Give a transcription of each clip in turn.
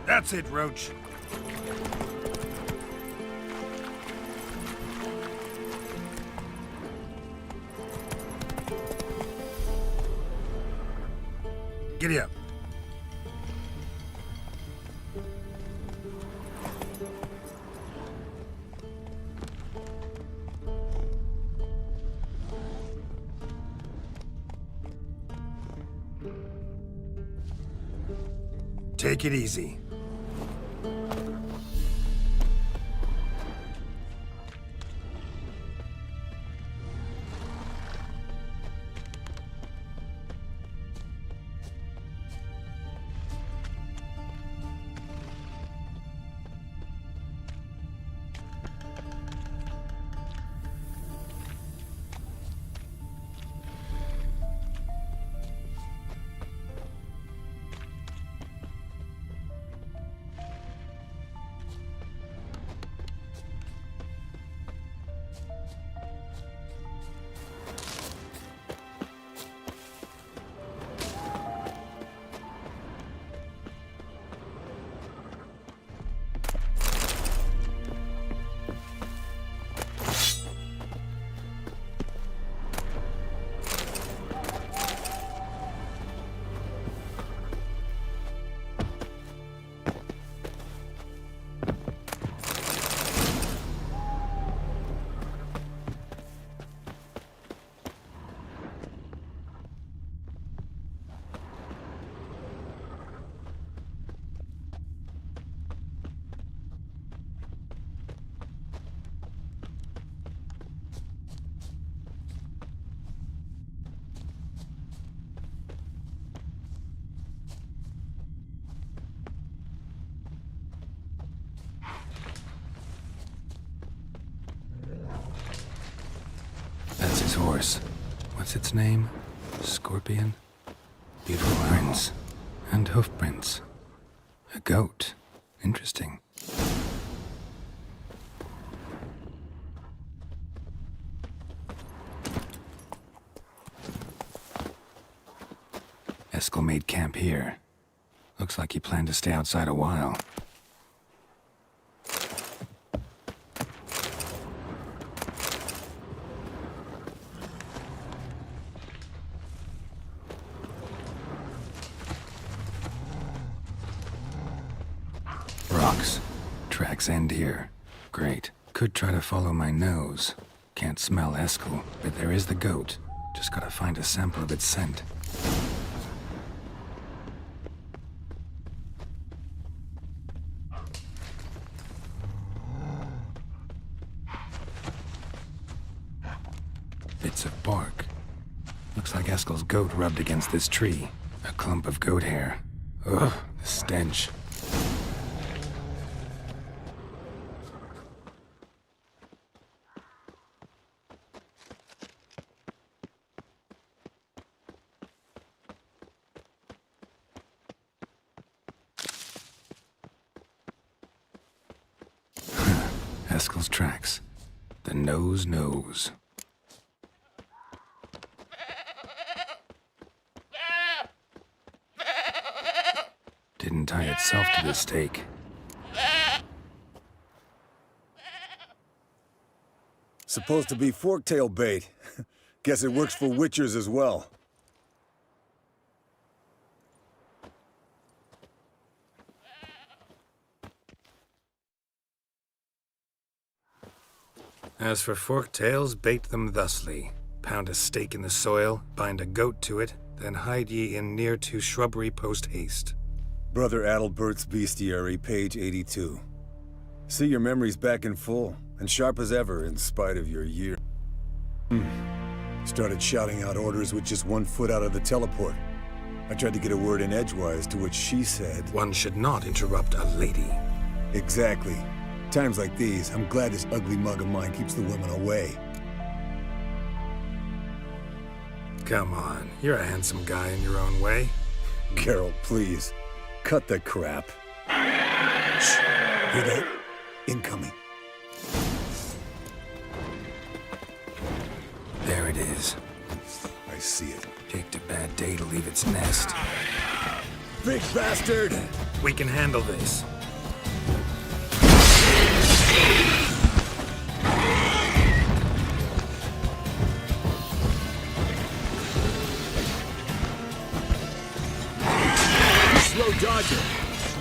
That's it, Roach. Giddy up. Take it easy. his horse. What's its name? Scorpion? Beautiful prints. And hoof prints. A goat. Interesting. Eskel made camp here. Looks like he planned to stay outside a while. Rocks. Tracks end here. Great. Could try to follow my nose. Can't smell Eskel, but there is the goat. Just gotta find a sample of its scent. Bits of bark. Looks like Eskel's goat rubbed against this tree. A clump of goat hair. Ugh, the stench. Eskel's tracks. The nose knows. Didn't tie itself to the stake. Supposed to be forktail bait. Guess it works for witchers as well. As for forktails, bait them thusly. Pound a stake in the soil, bind a goat to it, then hide ye in near to shrubbery post haste. Brother Adalbert's Bestiary, page 82. See, your memory's back in full, and sharp as ever in spite of your year. Started shouting out orders with just 1 foot out of the teleport. I tried to get a word in edgewise, to which she said... One should not interrupt a lady. Exactly. Times like these, I'm glad this ugly mug of mine keeps the women away. Come on, you're a handsome guy in your own way. Carol, please. Cut the crap. Shh. Hear that? Incoming. There it is. I see it. Picked a bad day to leave its nest. Big bastard! We can handle this. Slow dodger.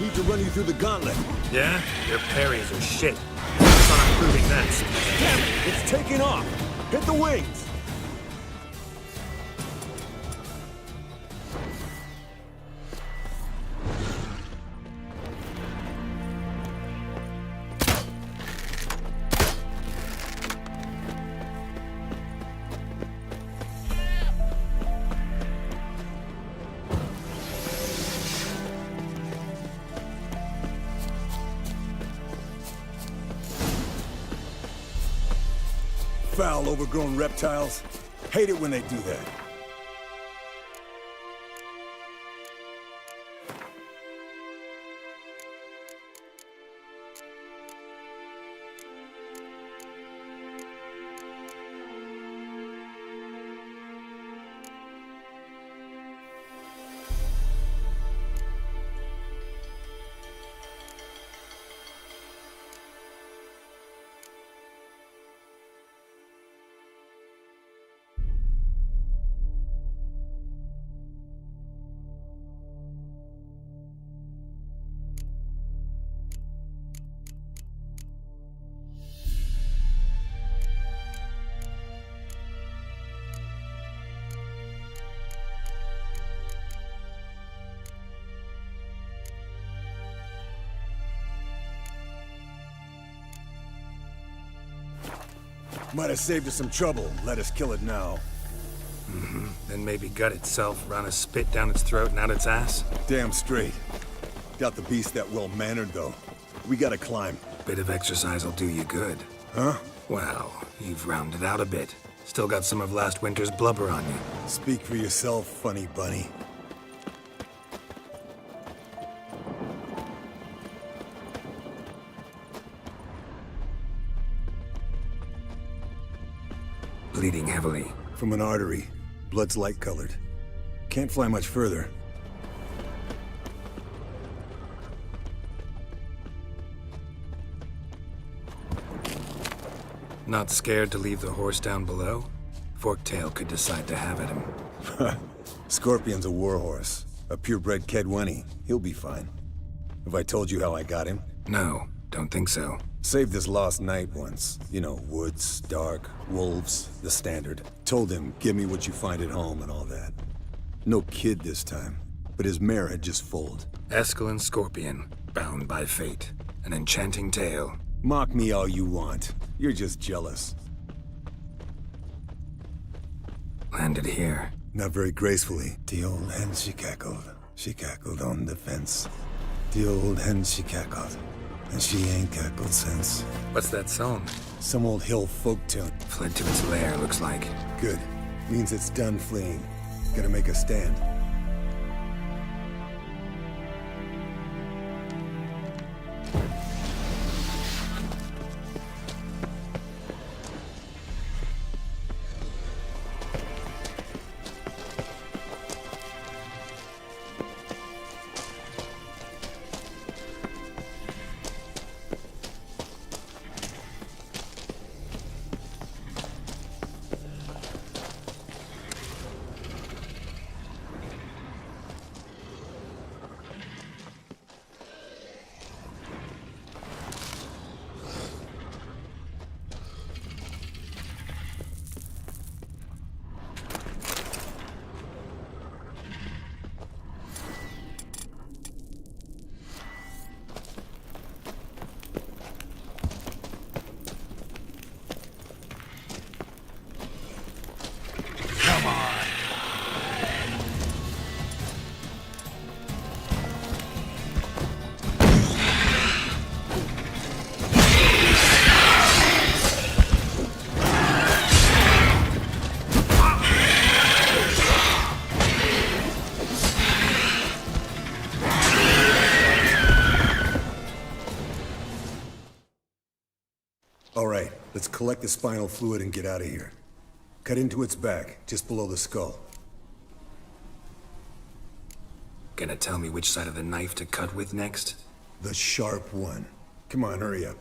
Need to run you through the gauntlet. Yeah? Your parries are shit. Focus on improving that. Damn it! It's taking off! Hit the wings! Foul, overgrown reptiles. Hate it when they do that. Might have saved us some trouble. Let us kill it now. Then maybe gut itself, run a spit down its throat and out its ass. Damn straight. Doubt the beast that well-mannered, though. We gotta climb. Bit of exercise will do you good. Huh? Well, you've rounded out a bit. Still got some of last winter's blubber on you. Speak for yourself, funny bunny. Bleeding heavily. From an artery. Blood's light-colored. Can't fly much further. Not scared to leave the horse down below? Forktail could decide to have at him. Scorpion's a warhorse. A purebred Kedwenny. He'll be fine. Have I told you how I got him? No, don't think so. Saved this lost knight once. You know, woods, dark, wolves, the standard. Told him, give me what you find at home and all that. No kid this time, but his mare had just foaled. Escalin Scorpion, bound by fate. An enchanting tale. Mock me all you want. You're just jealous. Landed here. Not very gracefully. The old hen, she cackled. She cackled on the fence. The old hen, she cackled. And she ain't cackled since. What's that song? Some old hill folk tune. Fled to its lair, looks like. Good. Means it's done fleeing. Gonna make a stand. All right, let's collect the spinal fluid and get out of here. Cut into its back, just below the skull. Gonna tell me which side of the knife to cut with next? The sharp one. Come on, hurry up.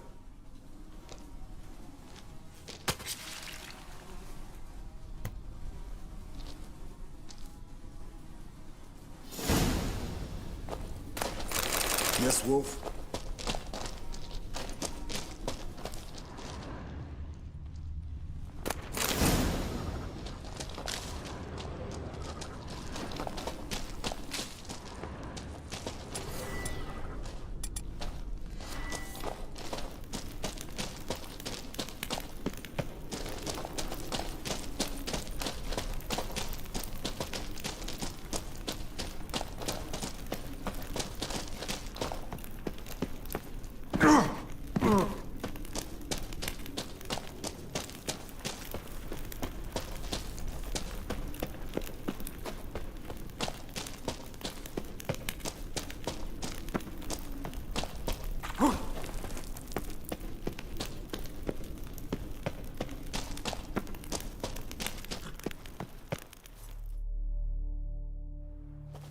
Yes, Wolf?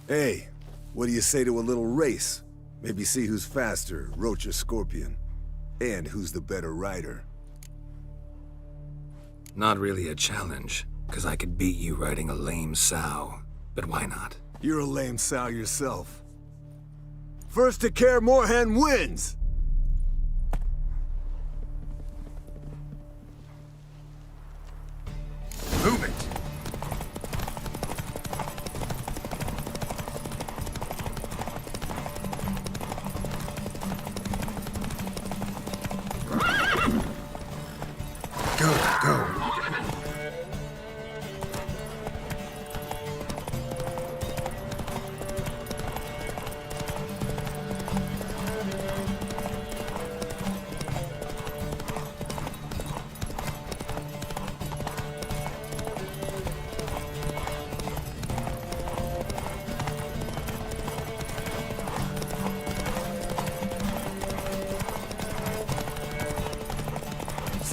Hey, what do you say to a little race? Maybe see who's faster, Roach or Scorpion. And who's the better rider. Not really a challenge, because I could beat you riding a lame sow. But why not? You're a lame sow yourself. First to Kaer Morhen wins! Move it! Go.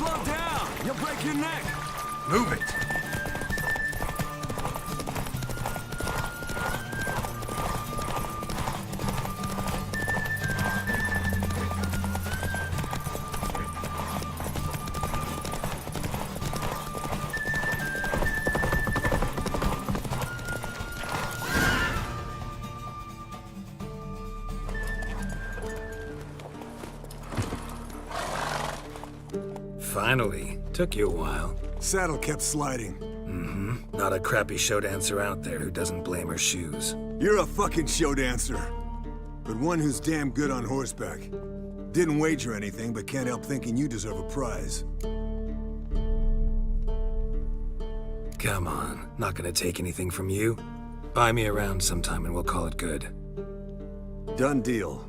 slow down! You'll break your neck! Move it! Finally. Took you a while. Saddle kept sliding. Not a crappy show dancer out there who doesn't blame her shoes. You're a fucking show dancer. But one who's damn good on horseback. Didn't wager anything, but can't help thinking you deserve a prize. Come on, not gonna take anything from you. Buy me around sometime and we'll call it good. Done deal.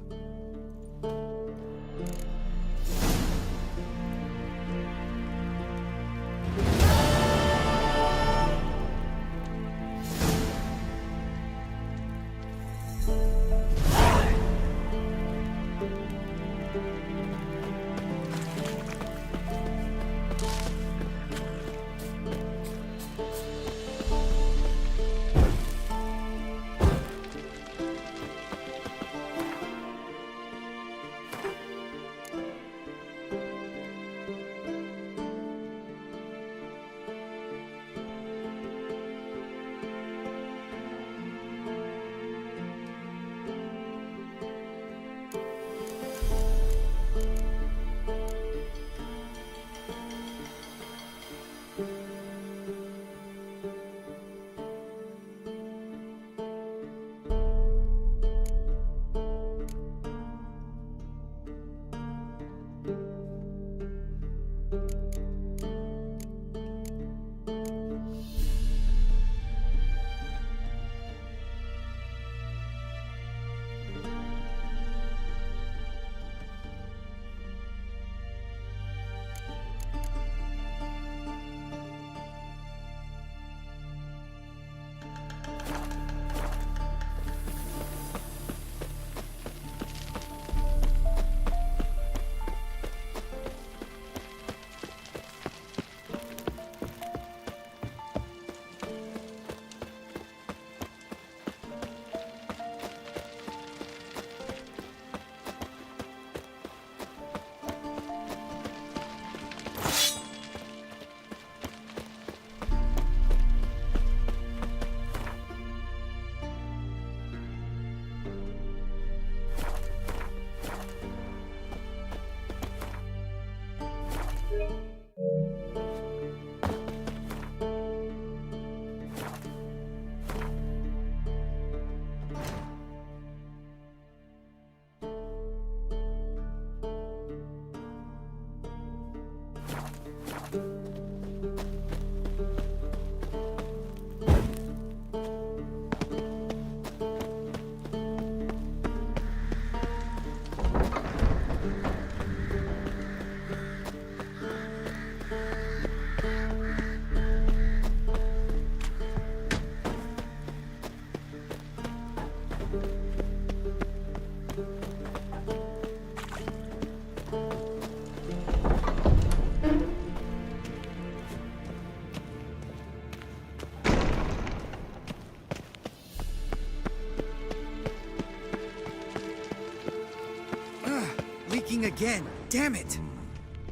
Leaking again. Damn it!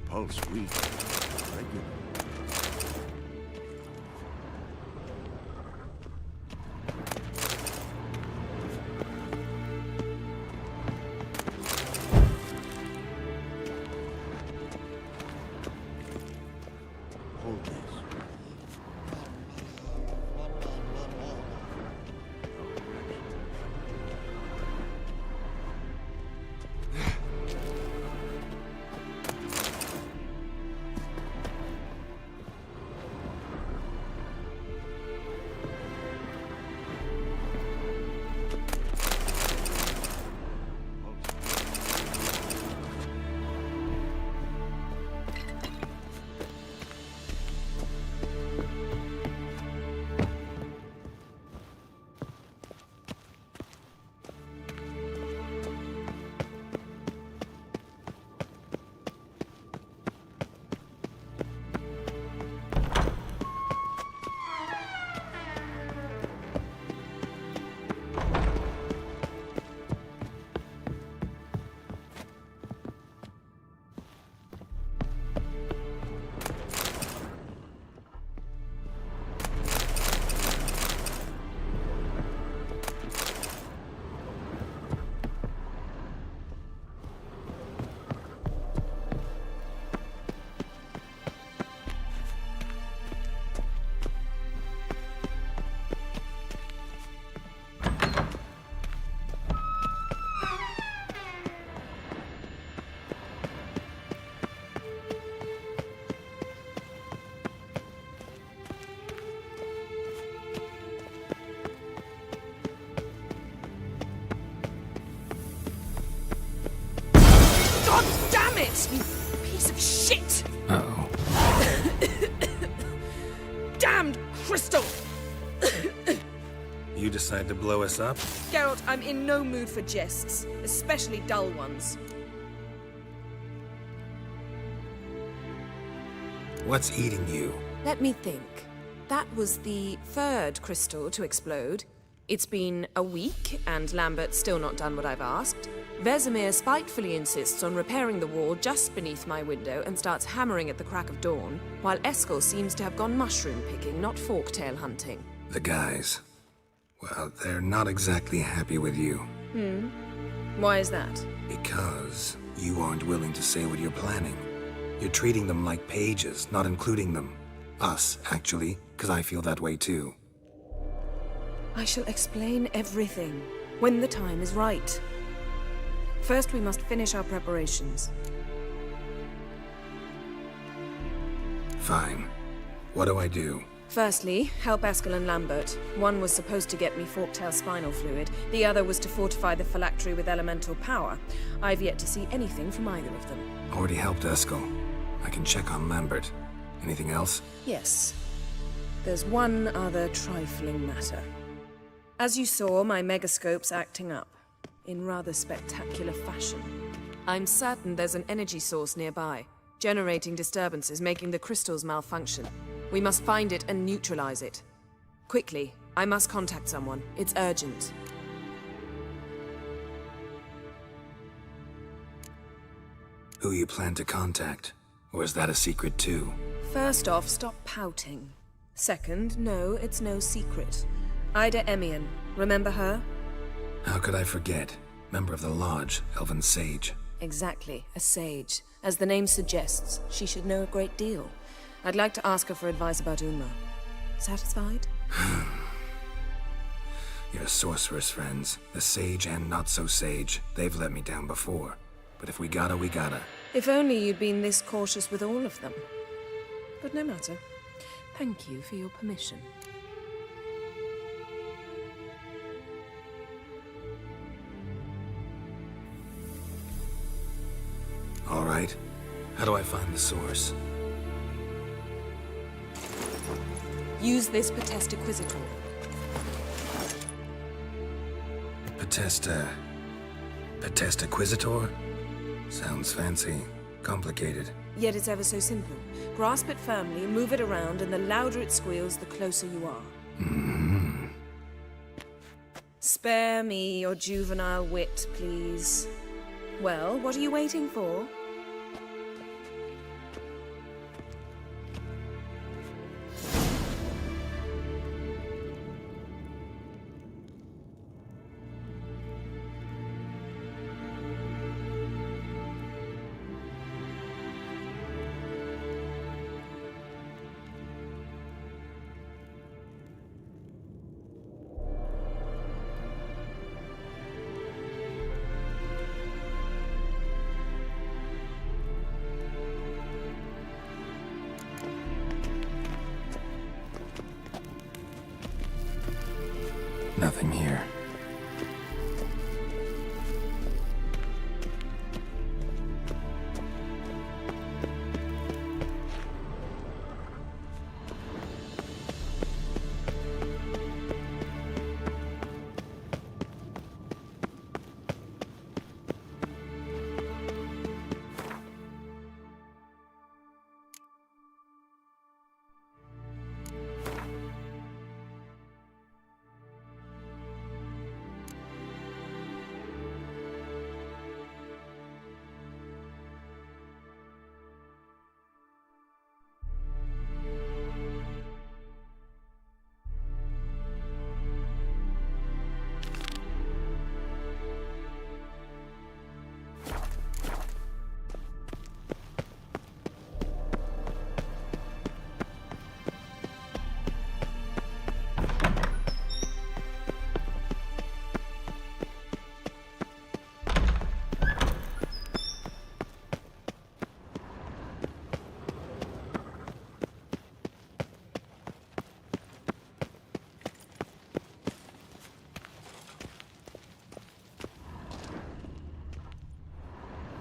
Pulse weak. Regular. Hold this. Uh-oh. Damned crystal! You decide to blow us up? Geralt, I'm in no mood for jests, especially dull ones. What's eating you? Let me think. That was the third crystal to explode. It's been a week, and Lambert's still not done what I've asked. Vesemir spitefully insists on repairing the wall just beneath my window and starts hammering at the crack of dawn, while Eskel seems to have gone mushroom picking, not forktail hunting. The guys. Well, they're not exactly happy with you. Why is that? Because you aren't willing to say what you're planning. You're treating them like pages, not including them. Us, actually, because I feel that way too. I shall explain everything when the time is right. First, we must finish our preparations. Fine. What do I do? Firstly, help Eskel and Lambert. One was supposed to get me forktail spinal fluid, the other was to fortify the phylactery with elemental power. I've yet to see anything from either of them. Already helped Eskel. I can check on Lambert. Anything else? Yes. There's one other trifling matter. As you saw, my megascope's acting up, in rather spectacular fashion. I'm certain there's an energy source nearby, generating disturbances, making the crystals malfunction. We must find it and neutralize it. Quickly, I must contact someone. It's urgent. Who you plan to contact? Or is that a secret too? First off, stop pouting. Second, no, it's no secret. Ida Emian, remember her? How could I forget? Member of the Lodge, Elven Sage. Exactly, a sage. As the name suggests, she should know a great deal. I'd like to ask her for advice about Uma. Satisfied? Your sorceress friends, the sage and not so sage, they've let me down before. But if we gotta, we gotta. If only you'd been this cautious with all of them. But no matter. Thank you for your permission. All right. How do I find the source? Use this Potestaquisitor. Potestaquisitor? Sounds fancy. Complicated. Yet it's ever so simple. Grasp it firmly, move it around, and the louder it squeals, the closer you are. Spare me your juvenile wit, please. Well, what are you waiting for? Nothing here.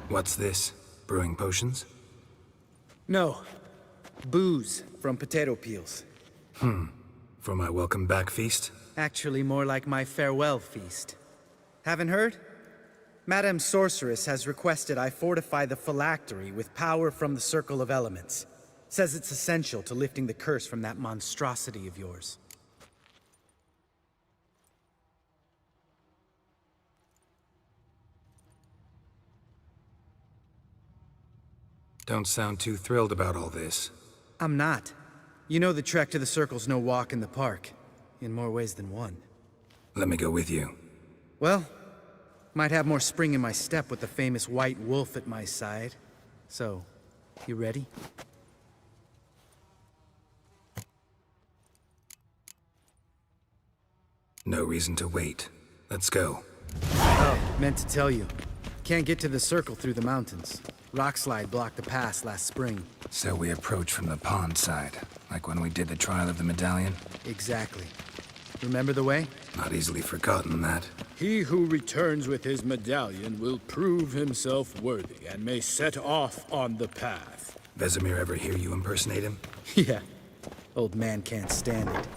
What's this? Brewing potions? No. Booze from potato peels. For my welcome back feast? Actually, more like my farewell feast. Haven't heard? Madame Sorceress has requested I fortify the phylactery with power from the Circle of Elements. Says it's essential to lifting the curse from that monstrosity of yours. Don't sound too thrilled about all this. I'm not. You know the trek to the Circle's no walk in the park. In more ways than one. Let me go with you. Well, might have more spring in my step with the famous white wolf at my side. So, you ready? No reason to wait. Let's go. Oh, meant to tell you. Can't get to the Circle through the mountains. Rockslide blocked the pass last spring. So we approach from the pond side, like when we did the trial of the medallion? Exactly. Remember the way? Not easily forgotten, that. He who returns with his medallion will prove himself worthy and may set off on the path. Vesemir ever hear you impersonate him? Yeah. Old man can't stand it.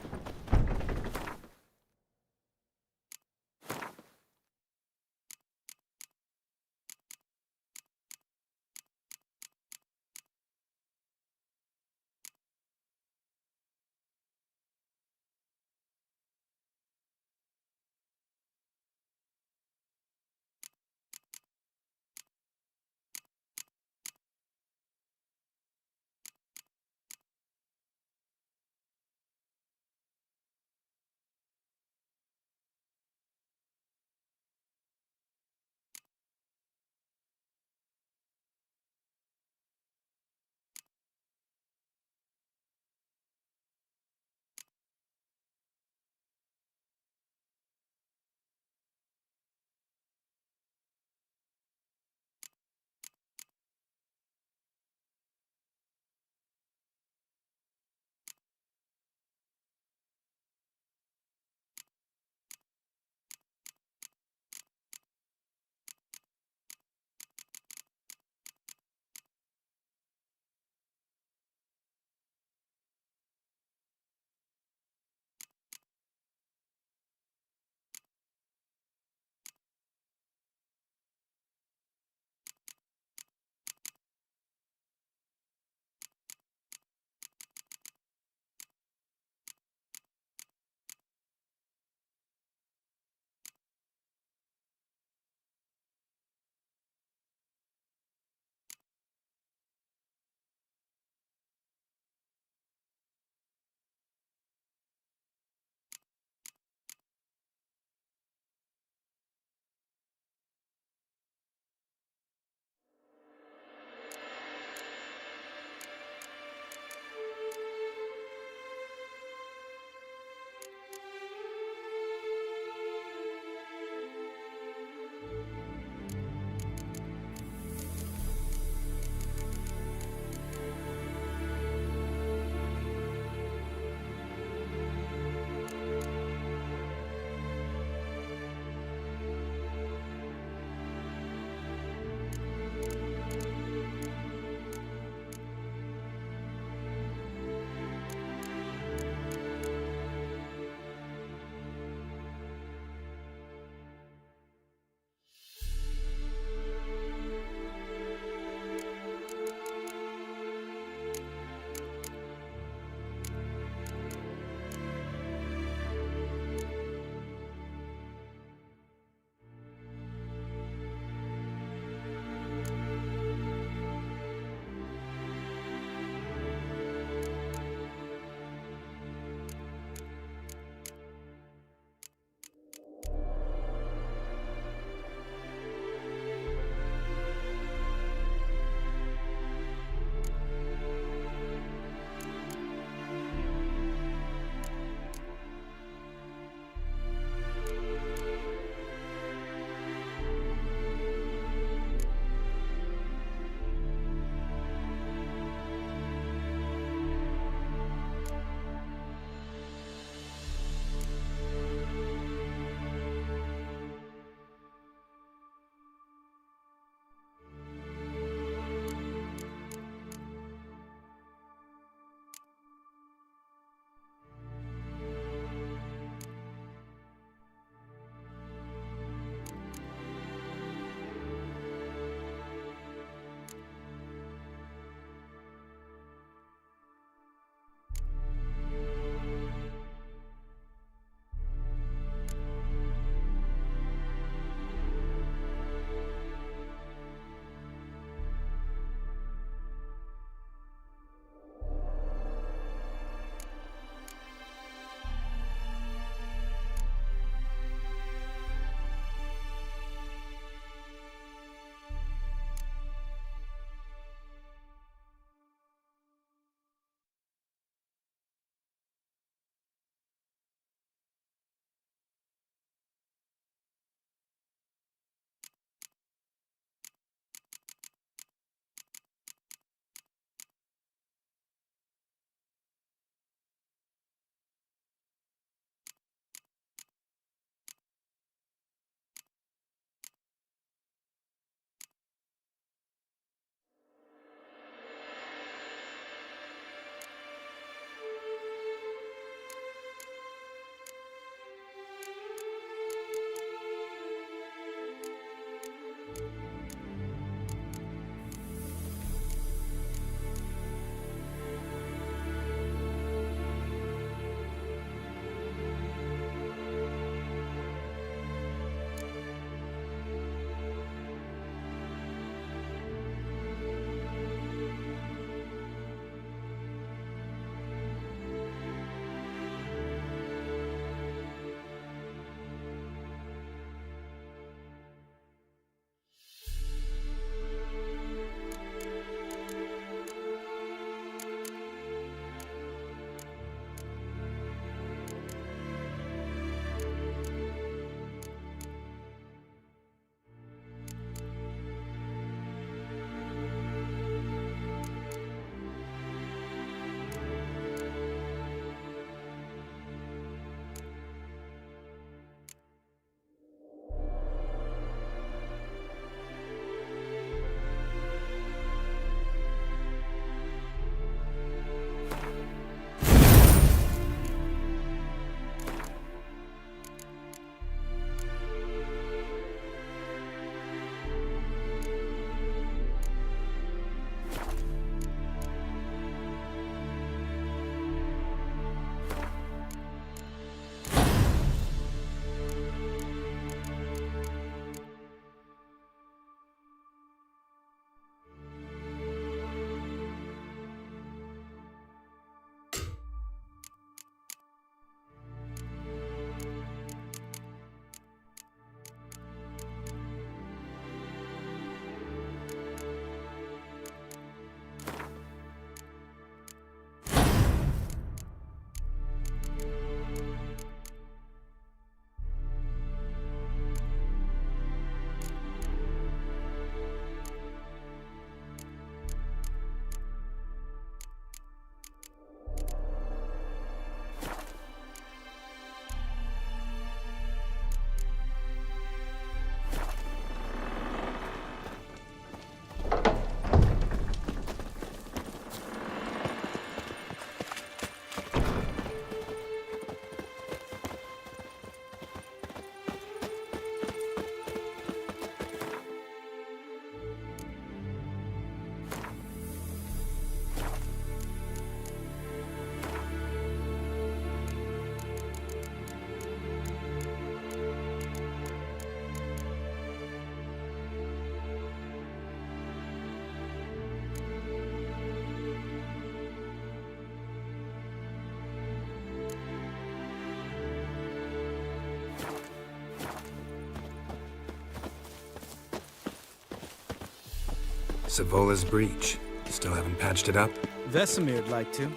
Savola's breach. Still haven't patched it up? Vesemir'd like to.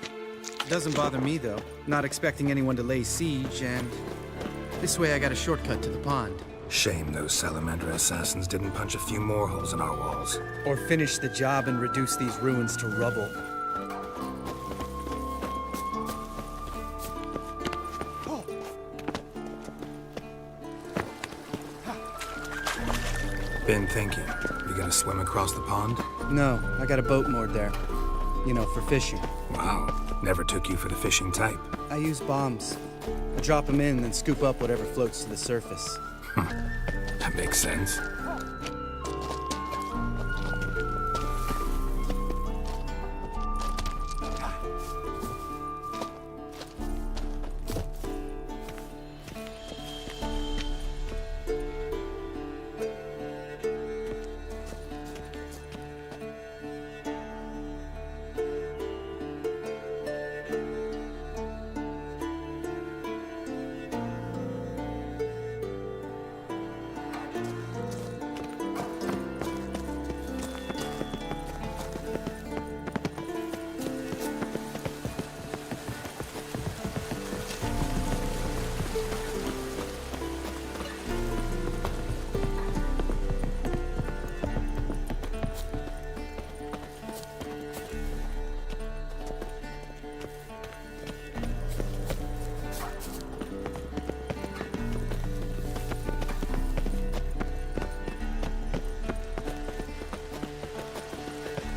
Doesn't bother me, though. Not expecting anyone to lay siege, and this way I got a shortcut to the pond. Shame those Salamandra assassins didn't punch a few more holes in our walls. Or finish the job and reduce these ruins to rubble. Been thinking. You gonna swim across the pond? No, I got a boat moored there. You know, for fishing. Wow. Never took you for the fishing type. I use bombs. I drop them in, then scoop up whatever floats to the surface. That makes sense.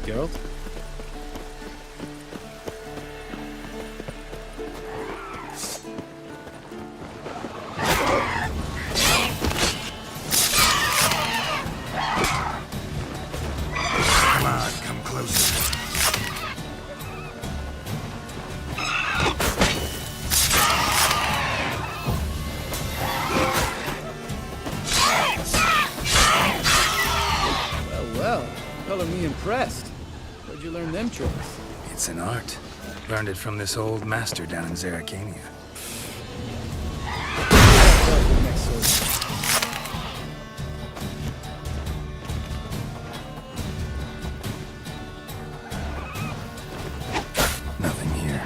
Geralt? Come on, come closer. Well, color me impressed. Where'd you learn them tricks? It's an art. Learned it from this old master down in Zerrikania. Next sword. Nothing here.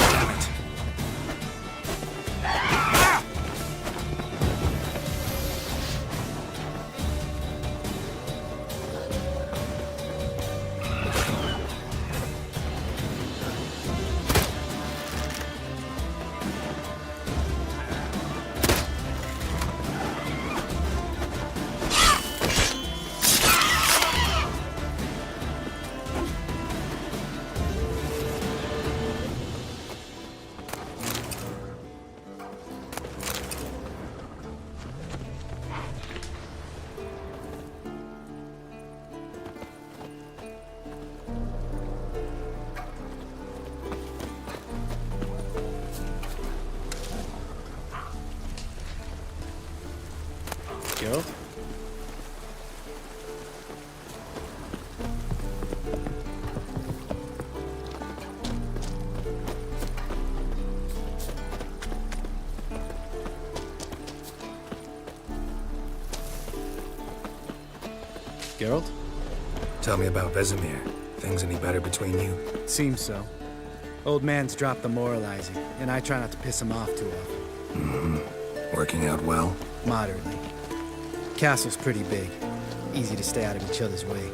Damn it. Geralt? Geralt? Tell me about Vesemir. Things any better between you? Seems so. Old man's dropped the moralizing, and I try not to piss him off too often. Working out well? Moderately. Castle's pretty big. Easy to stay out of each other's way.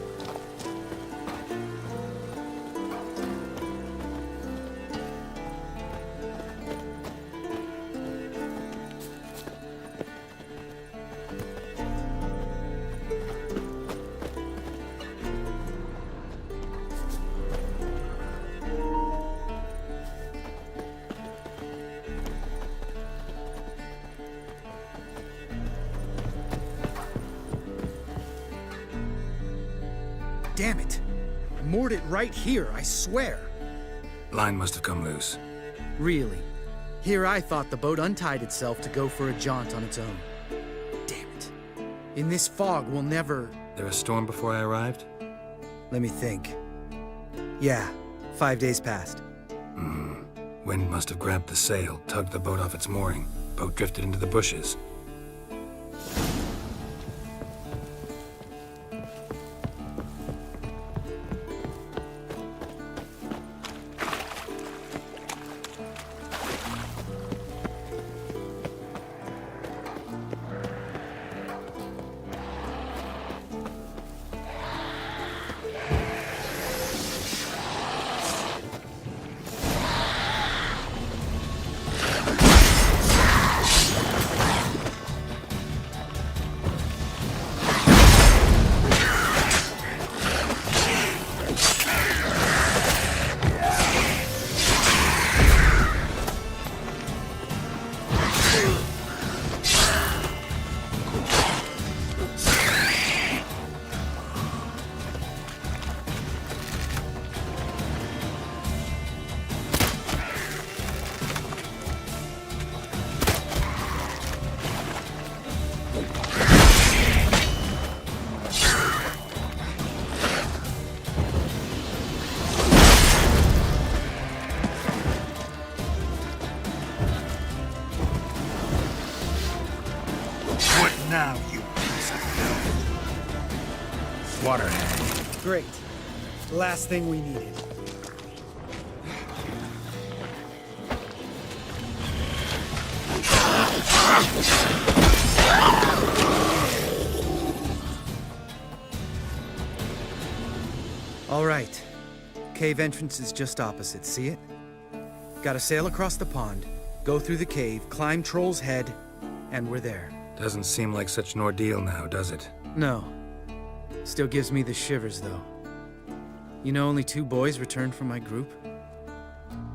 Damn it! I moored it right here, I swear. Line must have come loose. Really? Here I thought the boat untied itself to go for a jaunt on its own. Damn it. In this fog, we'll never... There a storm before I arrived? Let me think. Yeah, 5 days passed. Wind must have grabbed the sail, tugged the boat off its mooring. Boat drifted into the bushes. What now, you piece of filth? Water hang. Great. Last thing we needed. All right. Cave entrance is just opposite, see it? Gotta sail across the pond, go through the cave, climb Troll's Head, and we're there. Doesn't seem like such an ordeal now, does it? No. Still gives me the shivers, though. You know only 2 boys returned from my group?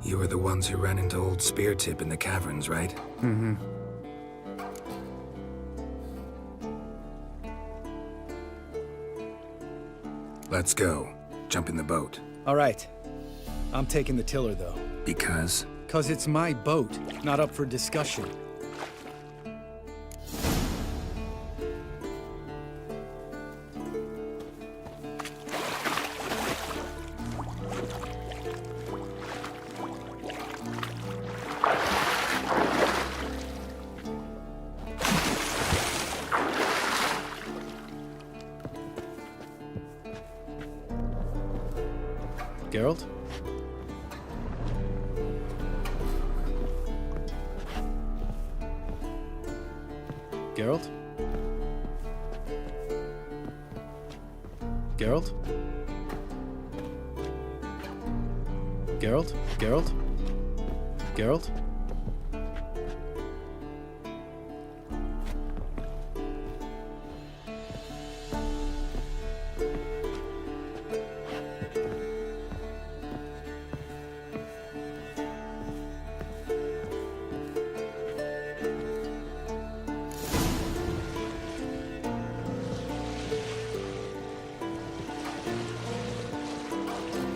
You were the ones who ran into old Spear Tip in the caverns, right? Mm-hmm. Let's go. Jump in the boat. All right. I'm taking the tiller, though. Because? 'Cause it's my boat, not up for discussion. Geralt? Geralt? Geralt? Geralt? Geralt? Geralt?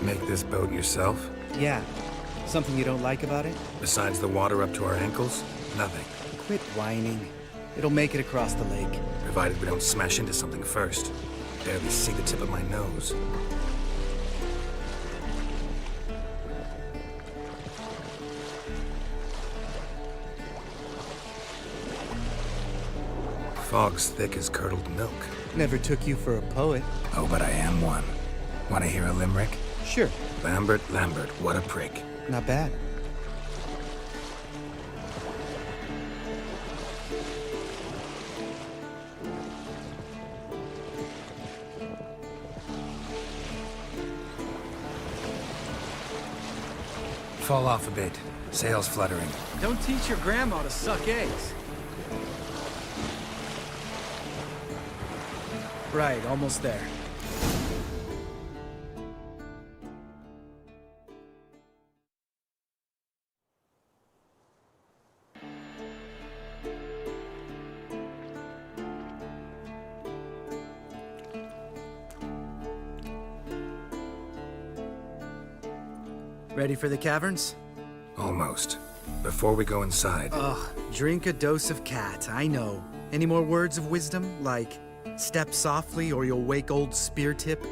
Make this boat yourself? Yeah. Something you don't like about it? Besides the water up to our ankles? Nothing. Quit whining. It'll make it across the lake. Provided we don't smash into something first. Barely see the tip of my nose. Fog's thick as curdled milk. Never took you for a poet. Oh, but I am one. Want to hear a limerick? Sure. Lambert, Lambert, what a prick. Not bad. Fall off a bit. Sails fluttering. Don't teach your grandma to suck eggs. Right, almost there. Ready for the caverns? Almost. Before we go inside, Ugh, drink a dose of cat, I know. Any more words of wisdom, like step softly or you'll wake old Spear Tip?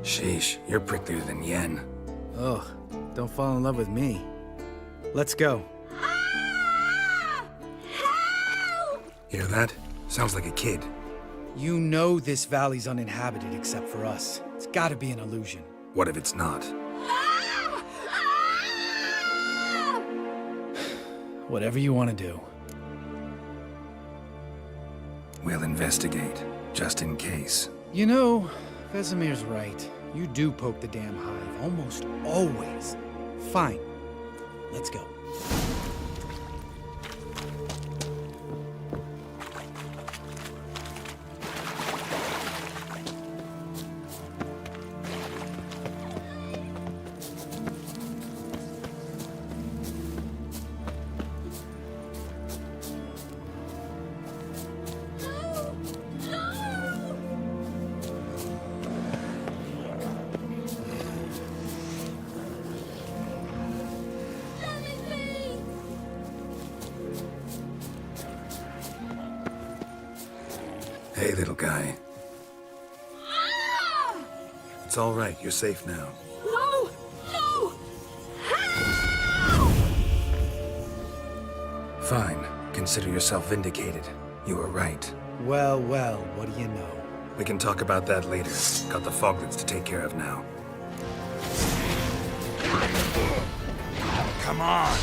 Sheesh, you're pricklier than Yen. Ugh, don't fall in love with me. Let's go. Hear that? Sounds like a kid. You know this valley's uninhabited except for us. It's gotta be an illusion. What if it's not? Whatever you want to do. We'll investigate, just in case. You know, Vesemir's right. You do poke the damn hive, almost always. Fine. Let's go. Hey, little guy. It's all right. You're safe now. No! No! Fine. Consider yourself vindicated. You were right. Well, well, what do you know? We can talk about that later. Got the foglets to take care of now. Come on!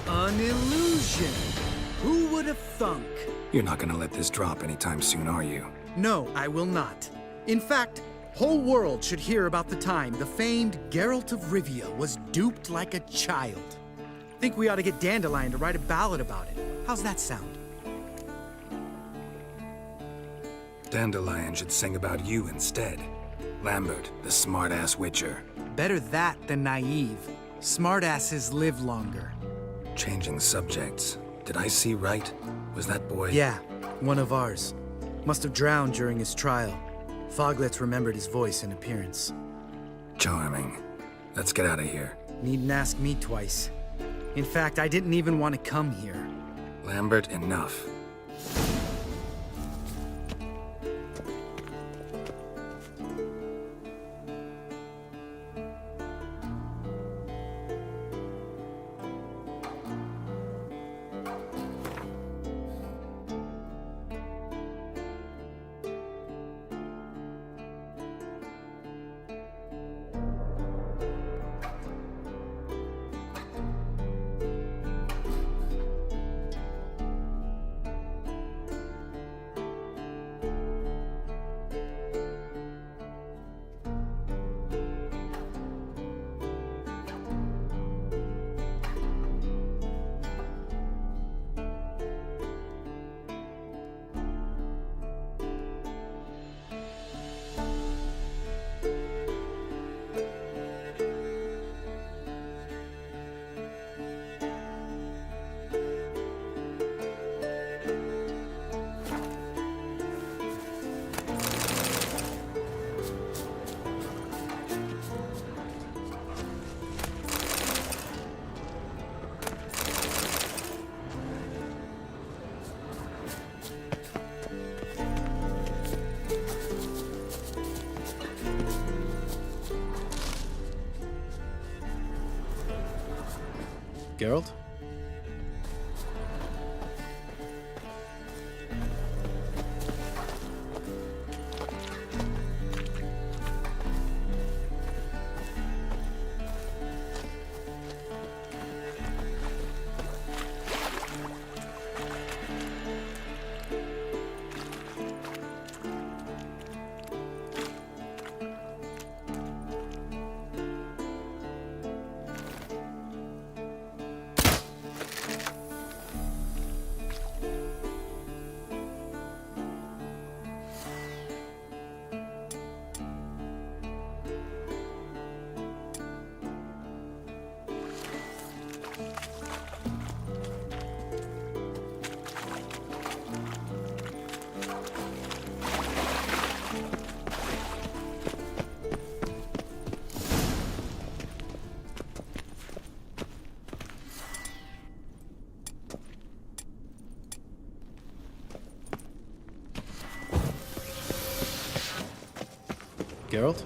An illusion. Who would have thunk? You're not gonna let this drop anytime soon, are you? No, I will not. In fact, whole world should hear about the time the famed Geralt of Rivia was duped like a child. Think we ought to get Dandelion to write a ballad about it. How's that sound? Dandelion should sing about you instead. Lambert, the smart-ass witcher. Better that than naive. Smartasses live longer. Changing subjects. Did I see right? Was that boy? Yeah, one of ours. Must have drowned during his trial. Foglets remembered his voice and appearance. Charming. Let's get out of here. Needn't ask me twice. In fact, I didn't even want to come here. Lambert, enough. Geralt? Geralt?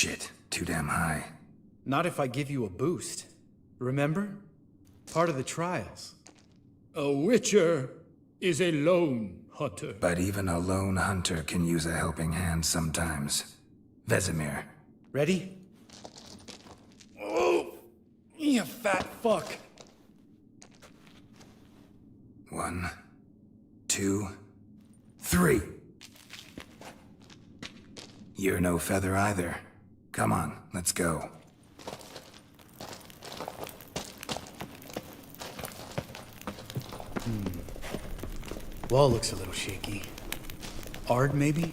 Shit, too damn high. Not if I give you a boost. Remember? Part of the trials. A witcher is a lone hunter. But even a lone hunter can use a helping hand sometimes. Vesemir. Ready? Oh! You fat fuck! 1, 2, 3. You're no feather either. Come on, let's go. Wall looks a little shaky. Ard, maybe?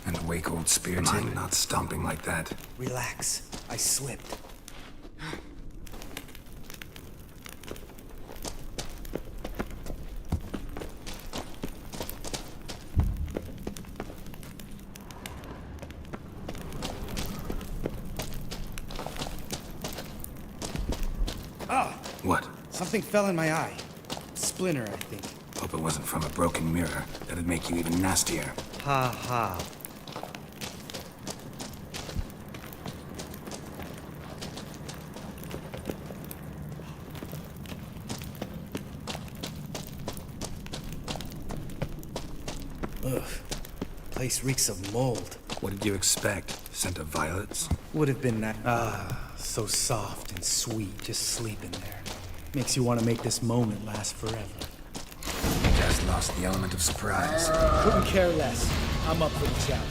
And wake old spear tip not stomping like that. Relax. I slipped. What? Something fell in my eye. Splinter, I think. Hope it wasn't from a broken mirror. That'd make you even nastier. Ha ha. Ugh. Place reeks of mold. What did you expect? Scent of violets? Would have been nice. Ah, so soft and sweet, just sleeping there. Makes you want to make this moment last forever. Just lost the element of surprise. Couldn't care less. I'm up for the challenge.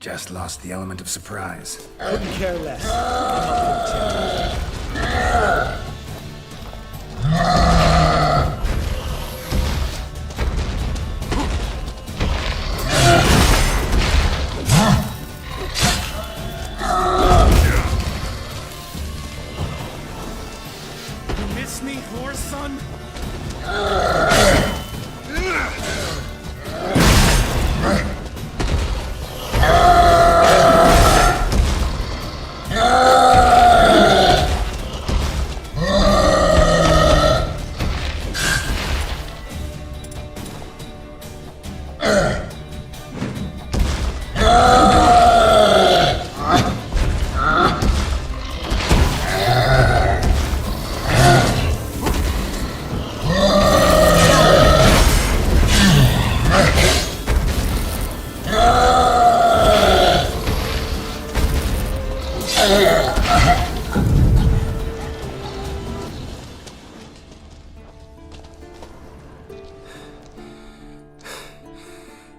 Just lost the element of surprise. Couldn't care less. I'm up for the challenge. You miss me, horse son?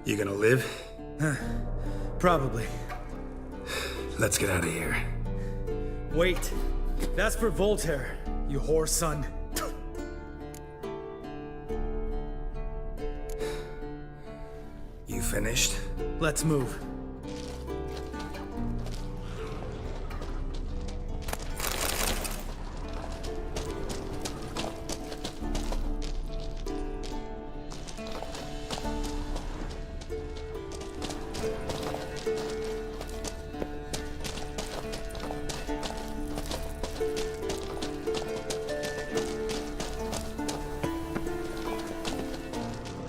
You gonna live? Probably. Let's get out of here. Wait. That's for Voltaire, you whore son. You finished? Let's move.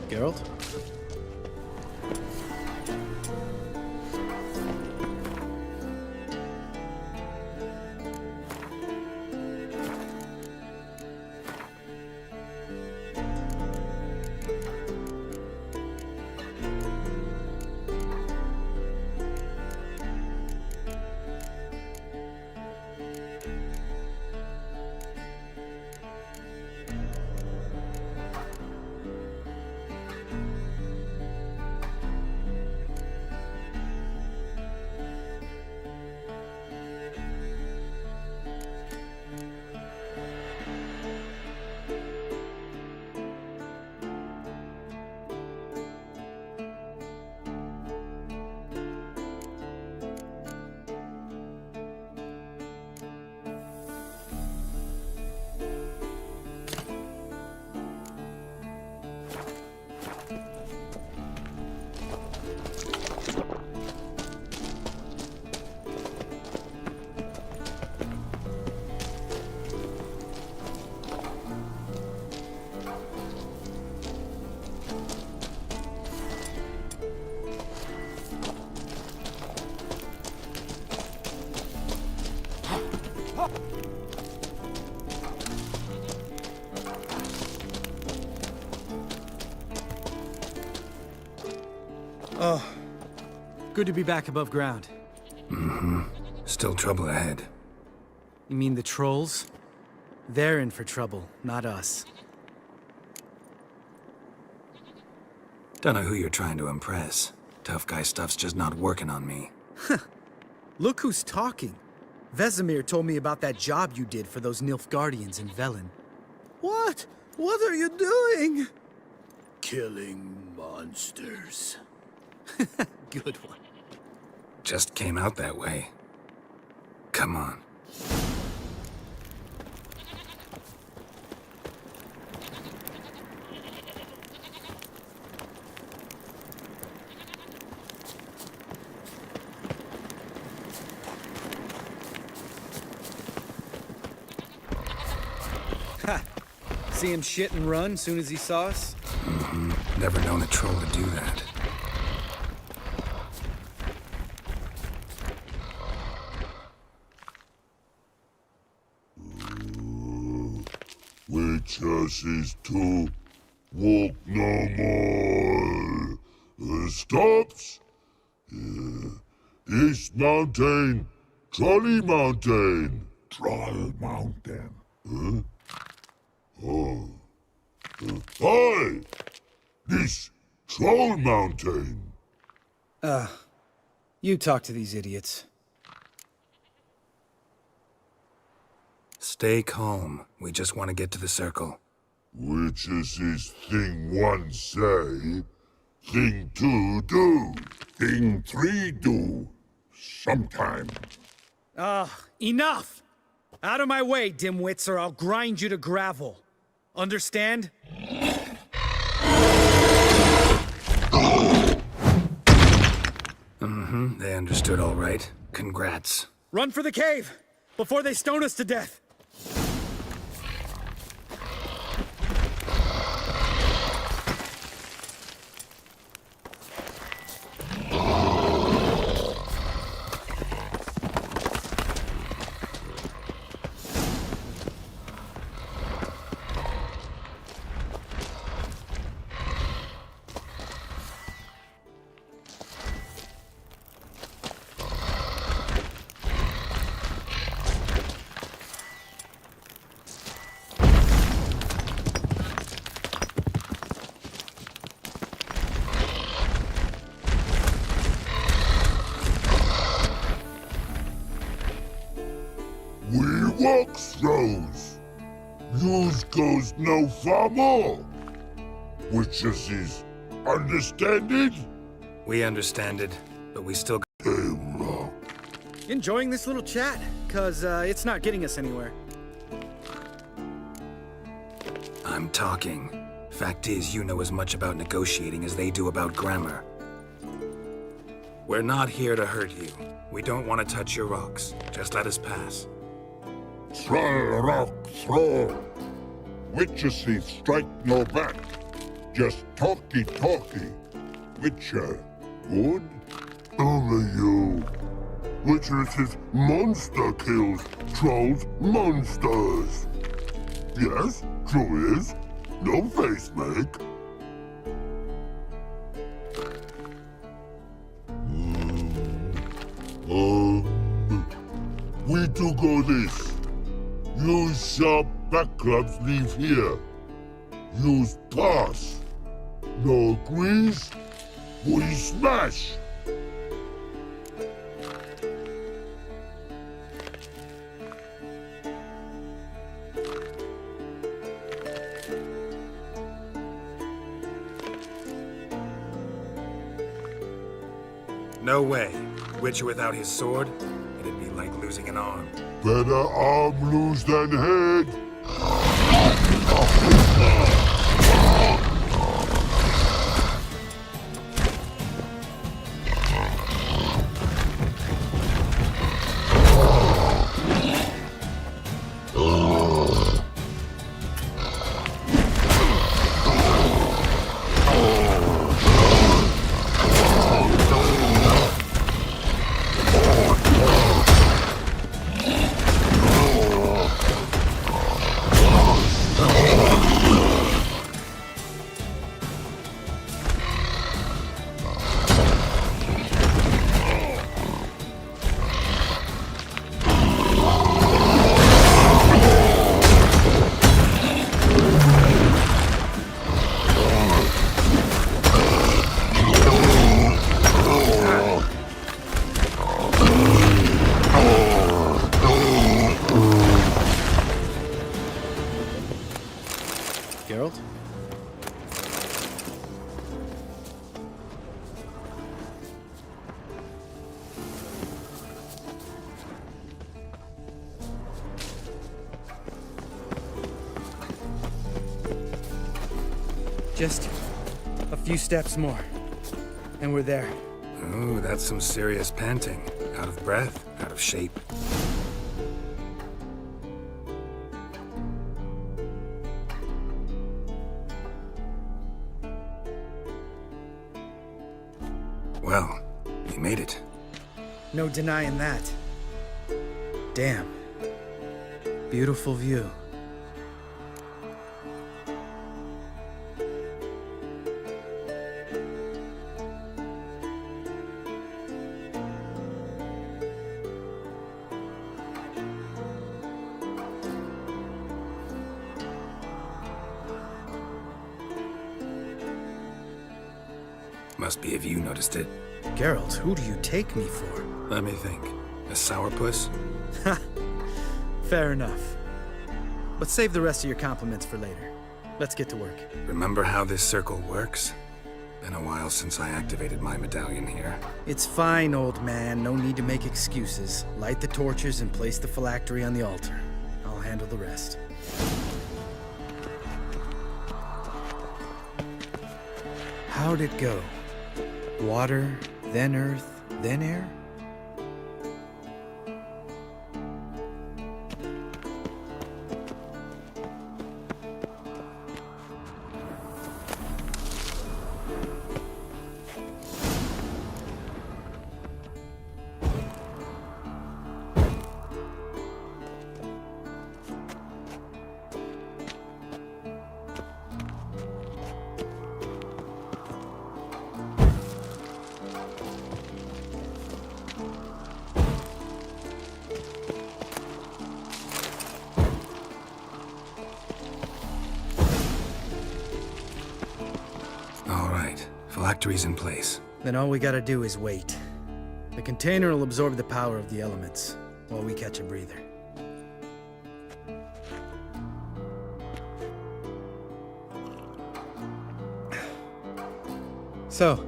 Geralt? Good to be back above ground. Still trouble ahead. You mean the trolls? They're in for trouble, not us. Don't know who you're trying to impress. Tough guy stuff's just not working on me. Look who's talking. Vesemir told me about that job you did for those Nilfgaardians in Velen. What? What are you doing? Killing monsters. Good one. Just came out that way. Come on. Ha! See him shit and run soon as he saw us? Never known a troll to do that. Witches is to walk no more. Stops. East Mountain, Trolley Mountain. Troll Mountain. Hi! This Troll Mountain. You talk to these idiots. Stay calm. We just want to get to the circle. Witches is thing one say, thing two do. Thing 3 do. Sometime. Enough! Out of my way, dimwits, or I'll grind you to gravel. Understand? They understood all right. Congrats. Run for the cave! Before they stone us to death! We walk throws. Yous goes no far more. Witches is understand it? We understand it, but we still Rock. Enjoying this little chat? Cause, it's not getting us anywhere. I'm talking. Fact is, you know as much about negotiating as they do about grammar. We're not here to hurt you. We don't want to touch your rocks. Just let us pass. Try rock throw. Witches is strike no back. Just talky. Witcher, good? Only you. Witches is monster kills. Trolls monsters. Yes, true is. No face make. We do go this. Use sharp back clubs leave here. Use pass. No agrees? We smash. No way. Witcher without his sword? It'd be like losing an arm. Better arm lose than head. Geralt? Just a few steps more, and we're there. Ooh, that's some serious panting. Out of breath, out of shape. Well, we made it. No denying that. Damn. Beautiful view. Must be if you noticed it. Geralt, who do you take me for? Let me think. A sourpuss? Fair enough. But save the rest of your compliments for later. Let's get to work. Remember how this circle works? Been a while since I activated my medallion here. It's fine, old man. No need to make excuses. Light the torches and place the phylactery on the altar. I'll handle the rest. How'd it go? Water, then earth, then air? Phylactery's in place. Then all we gotta do is wait. The container will absorb the power of the elements, while we catch a breather. So,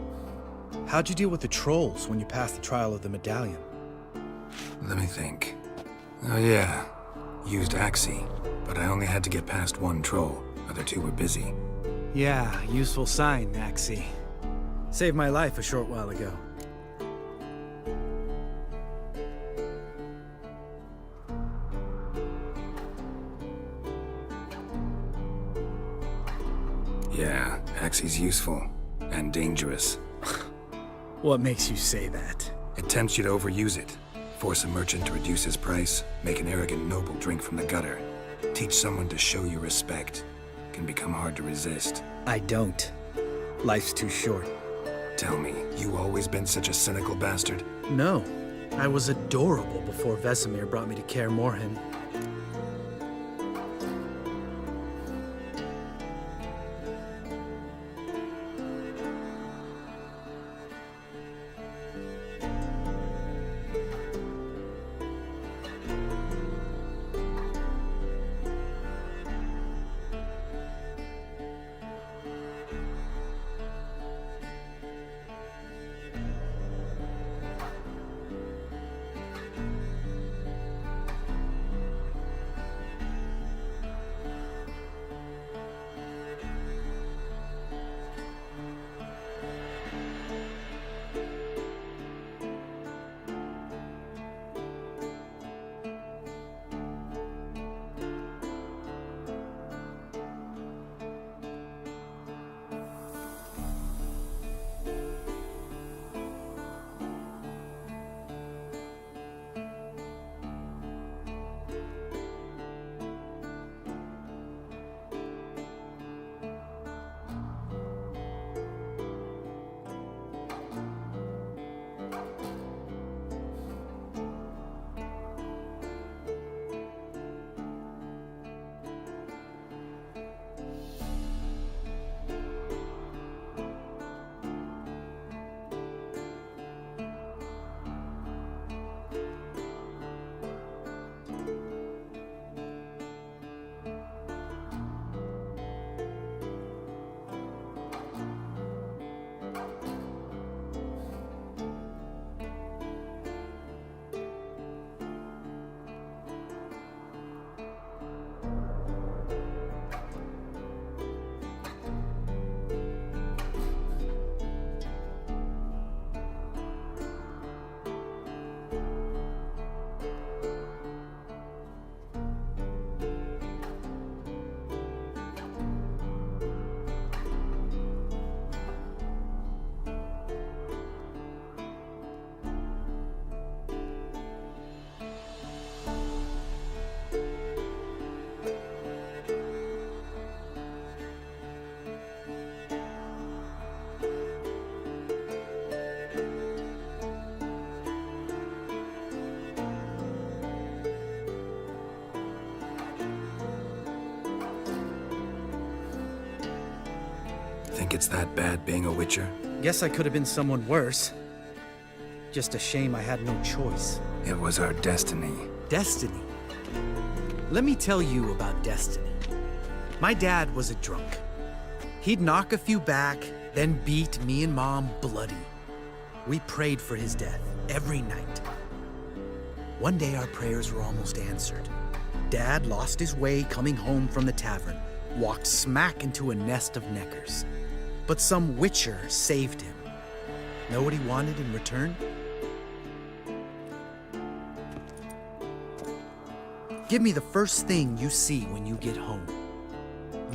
how'd you deal with the trolls when you passed the trial of the medallion? Let me think. Oh yeah, used Axie, but I only had to get past one troll. Other two were busy. Yeah, useful sign, Axie. Saved my life a short while ago. Yeah, Axie's useful. And dangerous. What makes you say that? It tempts you to overuse it. Force a merchant to reduce his price. Make an arrogant noble drink from the gutter. Teach someone to show you respect. Can become hard to resist. I don't. Life's too short. Tell me, you always been such a cynical bastard? No. I was adorable before Vesemir brought me to Kaer Morhen. think it's that bad being a Witcher? Guess I could have been someone worse. Just a shame I had no choice. It was our destiny. Destiny? Let me tell you about destiny. My dad was a drunk. He'd knock a few back, then beat me and Mom bloody. We prayed for his death every night. One day our prayers were almost answered. Dad lost his way coming home from the tavern, walked smack into a nest of neckers. But some Witcher saved him. Know what he wanted in return? Give me the first thing you see when you get home.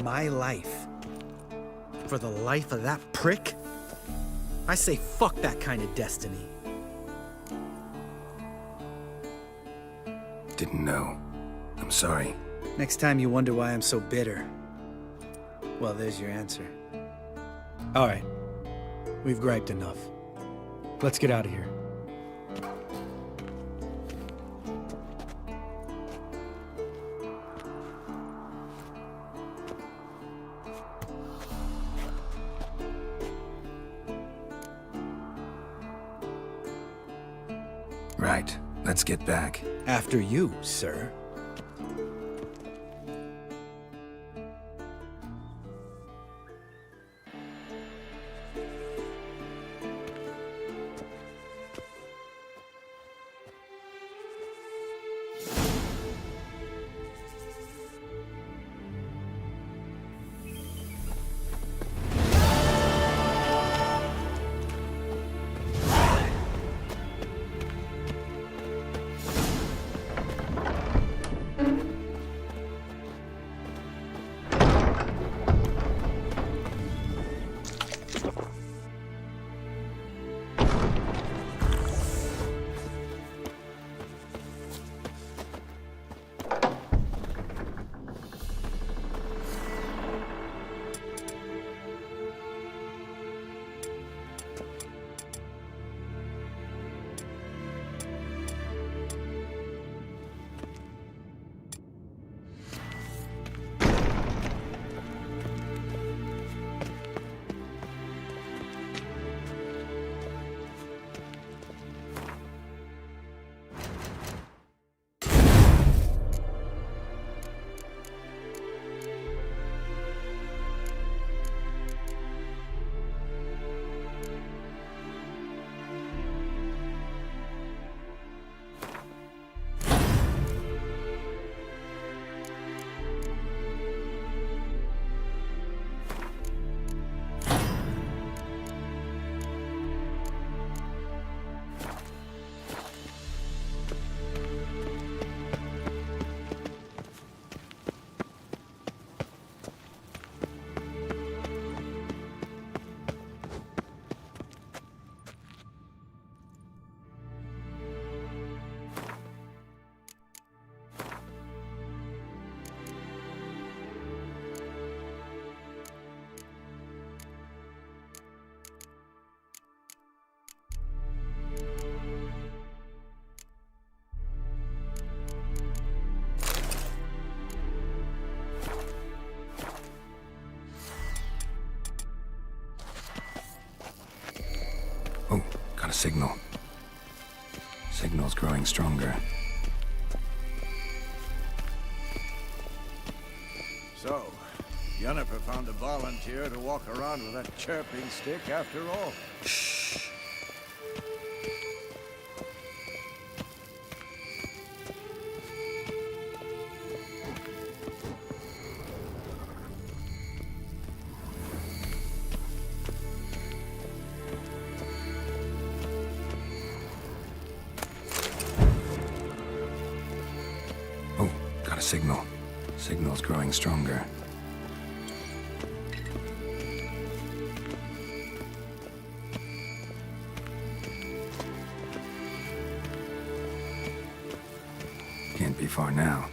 My life. For the life of that prick? I say fuck that kind of destiny. Didn't know. I'm sorry. Next time you wonder why I'm so bitter, well, there's your answer. All right. We've griped enough. Let's get out of here. Right. Let's get back. After you, sir. Oh, got a signal. Signal's growing stronger. So, Yennefer found a volunteer to walk around with a chirping stick after all. Shh. Oh, got a signal. Signal's growing stronger. Can't be far now.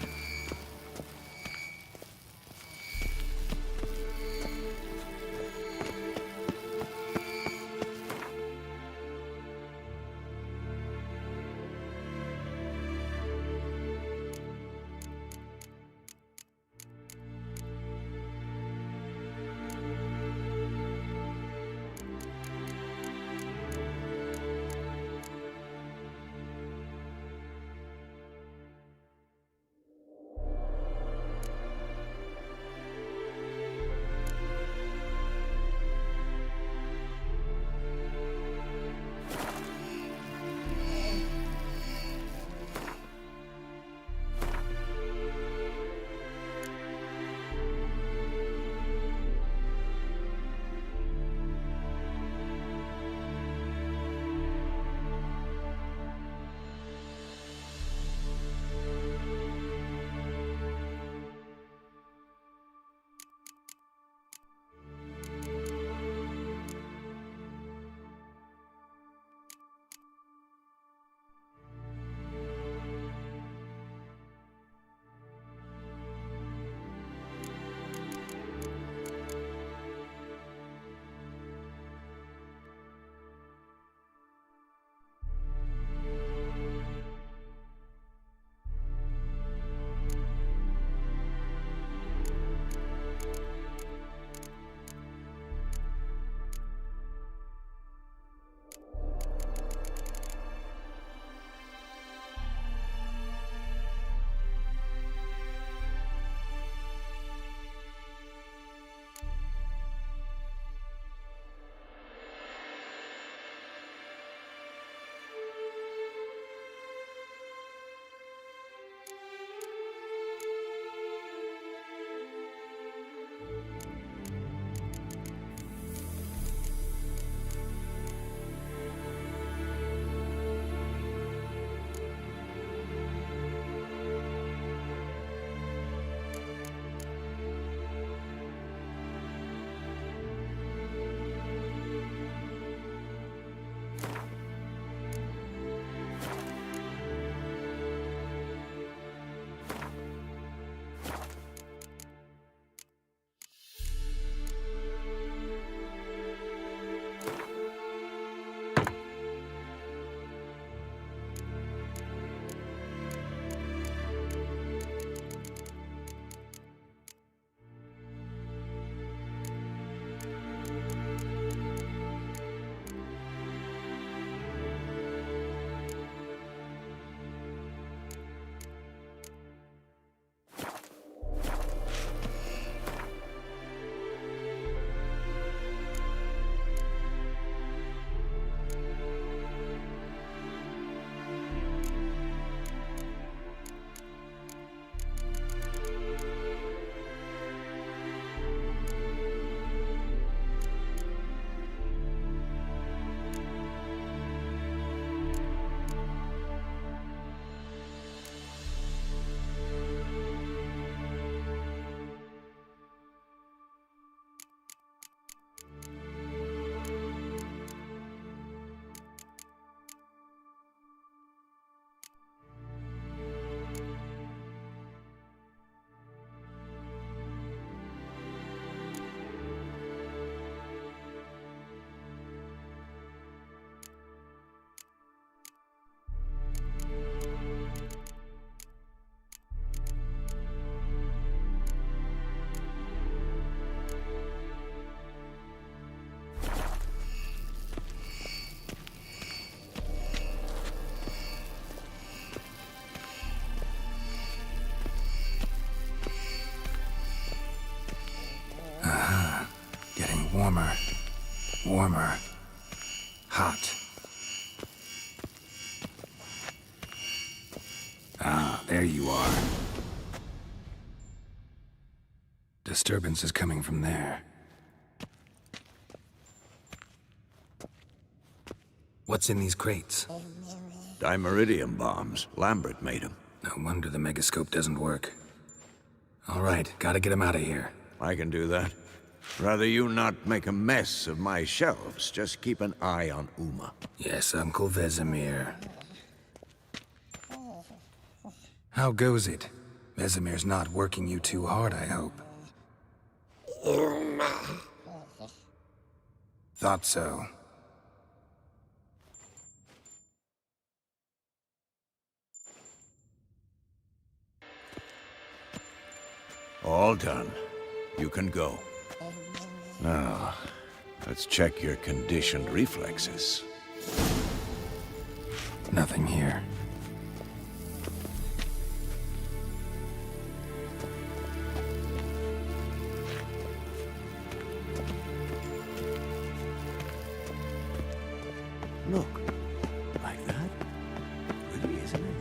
Warmer. Warmer. Hot. Ah, there you are. Disturbance is coming from there. What's in these crates? Dimeridium bombs. Lambert made them. No wonder the megascope doesn't work. All right, gotta get him out of here. I can do that. Rather you not make a mess of my shelves. Just keep an eye on Uma. Yes, Uncle Vesemir. How goes it? Vesemir's not working you too hard, I hope. Thought so. All done. You can go. Now, let's check your conditioned reflexes. Nothing here. Look. Like that? Pretty, isn't it?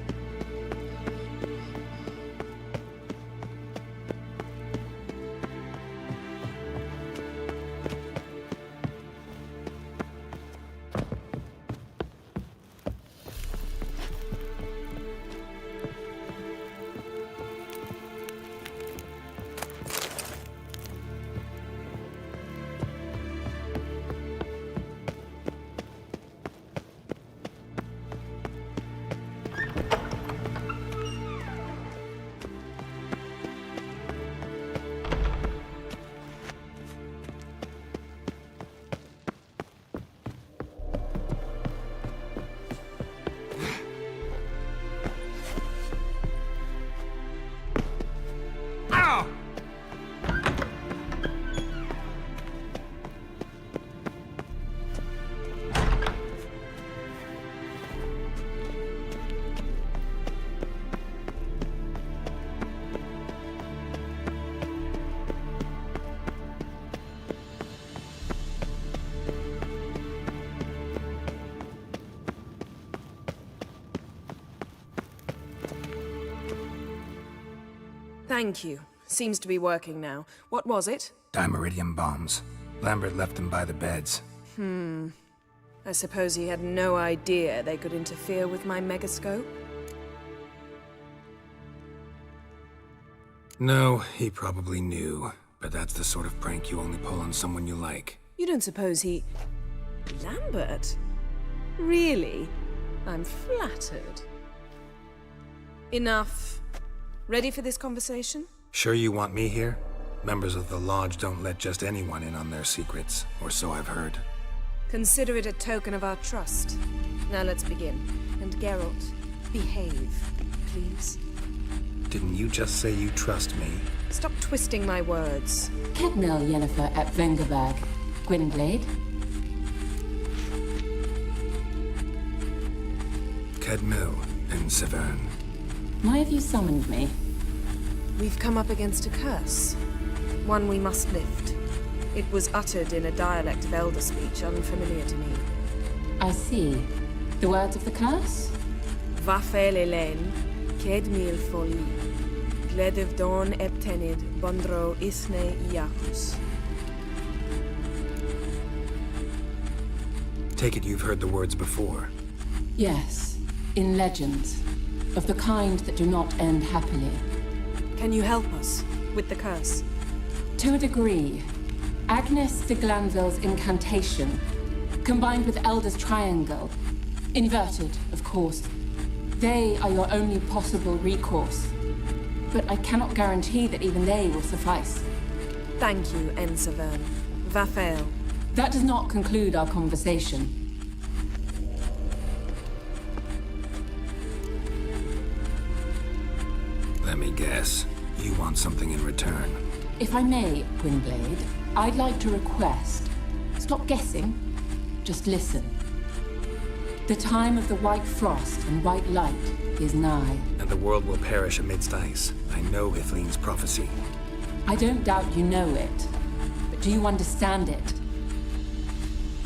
Thank you. Seems to be working now. What was it? Dimeridium bombs. Lambert left them by the beds. I suppose he had no idea they could interfere with my megascope? No, he probably knew. But that's the sort of prank you only pull on someone you like. You don't suppose he... Lambert? Really? I'm flattered. Enough. Ready for this conversation? Sure you want me here? Members of the Lodge don't let just anyone in on their secrets, or so I've heard. Consider it a token of our trust. Now let's begin. And Geralt, behave, please. Didn't you just say you trust me? Stop twisting my words. Kednel Yennefer at Vengerberg. Gwynblade? Kedmil and Severn. Why have you summoned me? We've come up against a curse. One we must lift. It was uttered in a dialect of Elder speech unfamiliar to me. I see. The words of the curse? Vafel Elen, Kedmil Foli, Gledev Don Eptenid, Bondro Isne Iakus. Take it you've heard the words before. Yes. In legends. Of the kind that do not end happily. Can you help us with the curse? To a degree. Agnes de Glanville's incantation, combined with Elder's triangle, inverted, of course. They are your only possible recourse. But I cannot guarantee that even they will suffice. Thank you, Ensevern. Vafel. That does not conclude our conversation. Let me guess. You want something in return. If I may, Gwynblade, I'd like to request. Stop guessing. Just listen. The time of the white frost and white light is nigh. And the world will perish amidst ice. I know Ithleen's prophecy. I don't doubt you know it. But do you understand it?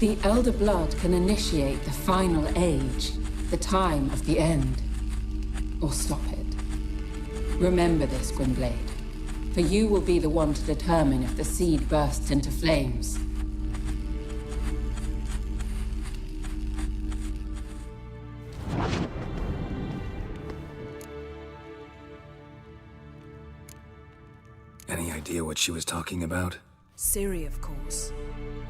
The Elder Blood can initiate the final age, the time of the end, or stop it. Remember this, Gwynblade, for you will be the one to determine if the seed bursts into flames. Any idea what she was talking about? Ciri, of course.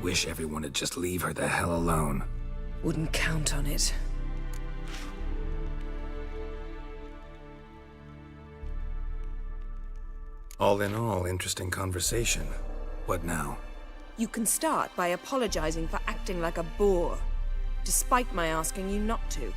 Wish everyone would just leave her the hell alone. Wouldn't count on it. All in all, interesting conversation. What now? You can start by apologizing for acting like a boor, despite my asking you not to.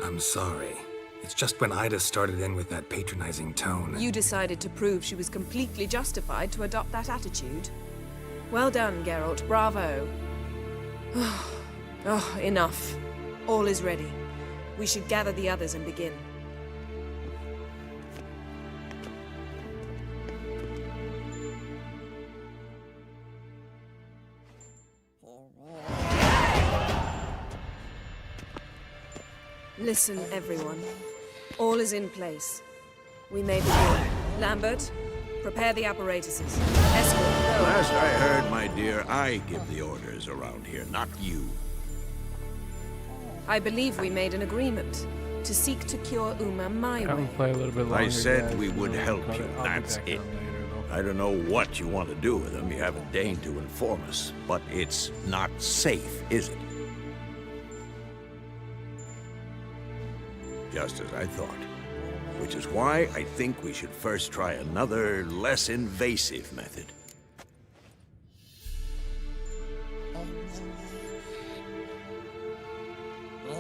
I'm sorry. It's just when Ida started in with that patronizing tone. You decided to prove she was completely justified to adopt that attitude. Well done, Geralt. Bravo. Oh, enough. All is ready. We should gather the others and begin. Listen, everyone. All is in place. We may begin. Lambert, prepare the apparatuses. Escort, go. Last I heard, my dear, I give the orders around here, not you. I believe we made an agreement to seek to cure Uma my way. Play a little bit longer, I said guys. we would help Cut you, it. I'll be that's back it. on later, though. I don't know what you want to do with them. You haven't deigned to inform us. But it's not safe, is it? Just as I thought. Which is why I think we should first try another, less invasive method.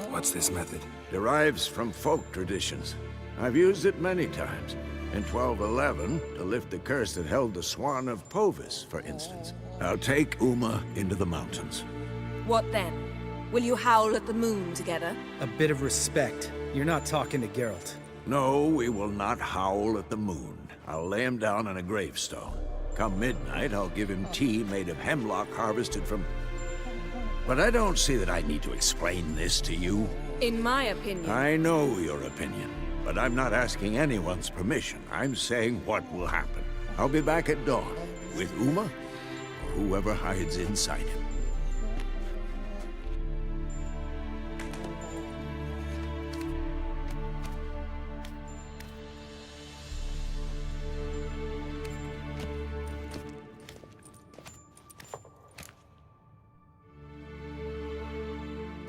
What's this method? Derives from folk traditions. I've used it many times. In 1211, to lift the curse that held the Swan of Povis, for instance. I'll take Uma into the mountains. What then? Will you howl at the moon together? A bit of respect. You're not talking to Geralt. No, we will not howl at the moon. I'll lay him down on a gravestone. Come midnight, I'll give him tea made of hemlock harvested from... But I don't see that I need to explain this to you. In my opinion... I know your opinion, but I'm not asking anyone's permission. I'm saying what will happen. I'll be back at dawn, with Uma, or whoever hides inside him.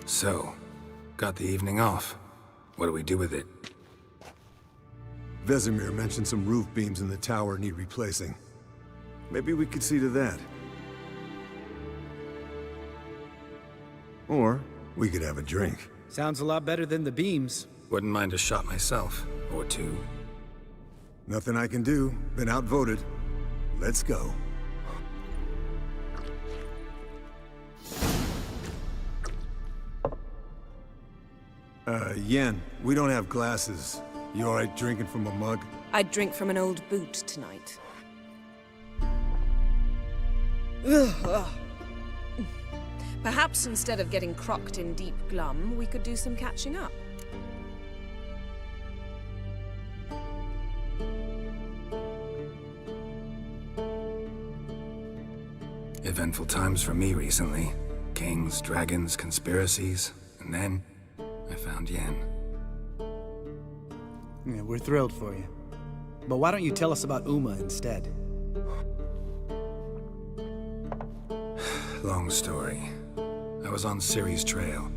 So, got the evening off. What do we do with it? Vesemir mentioned some roof beams in the tower need replacing. Maybe we could see to that. Or we could have a drink. Sounds a lot better than the beams. Wouldn't mind a shot myself, or two. Nothing I can do. Been outvoted. Let's go. Yen, we don't have glasses. You alright drinking from a mug? I'd drink from an old boot tonight. Perhaps instead of getting crocked in deep glum, we could do some catching up. Eventful times for me recently. Kings, dragons, conspiracies, and then I found Yen. Yeah, we're thrilled for you. But why don't you tell us about Uma instead? Long story. I was on Ciri's trail.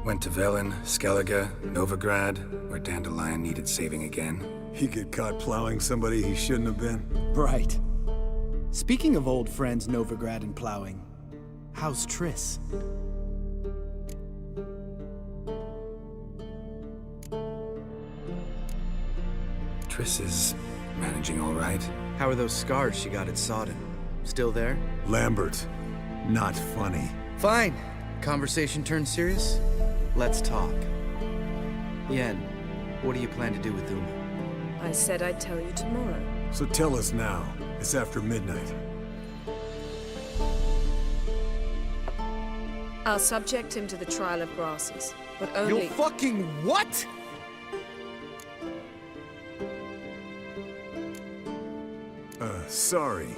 Went to Velen, Skellige, Novigrad, where Dandelion needed saving again. He get caught plowing somebody he shouldn't have been. Right. Speaking of old friends Novigrad and plowing, how's Triss? Triss is managing all right. How are those scars she got at Sodden? Still there? Lambert. Not funny. Fine. Conversation turned serious? Let's talk. Yen, what do you plan to do with Uma? I said I'd tell you tomorrow. So tell us now. It's after midnight. I'll subject him to the trial of grasses, but only... You fucking what?! Sorry.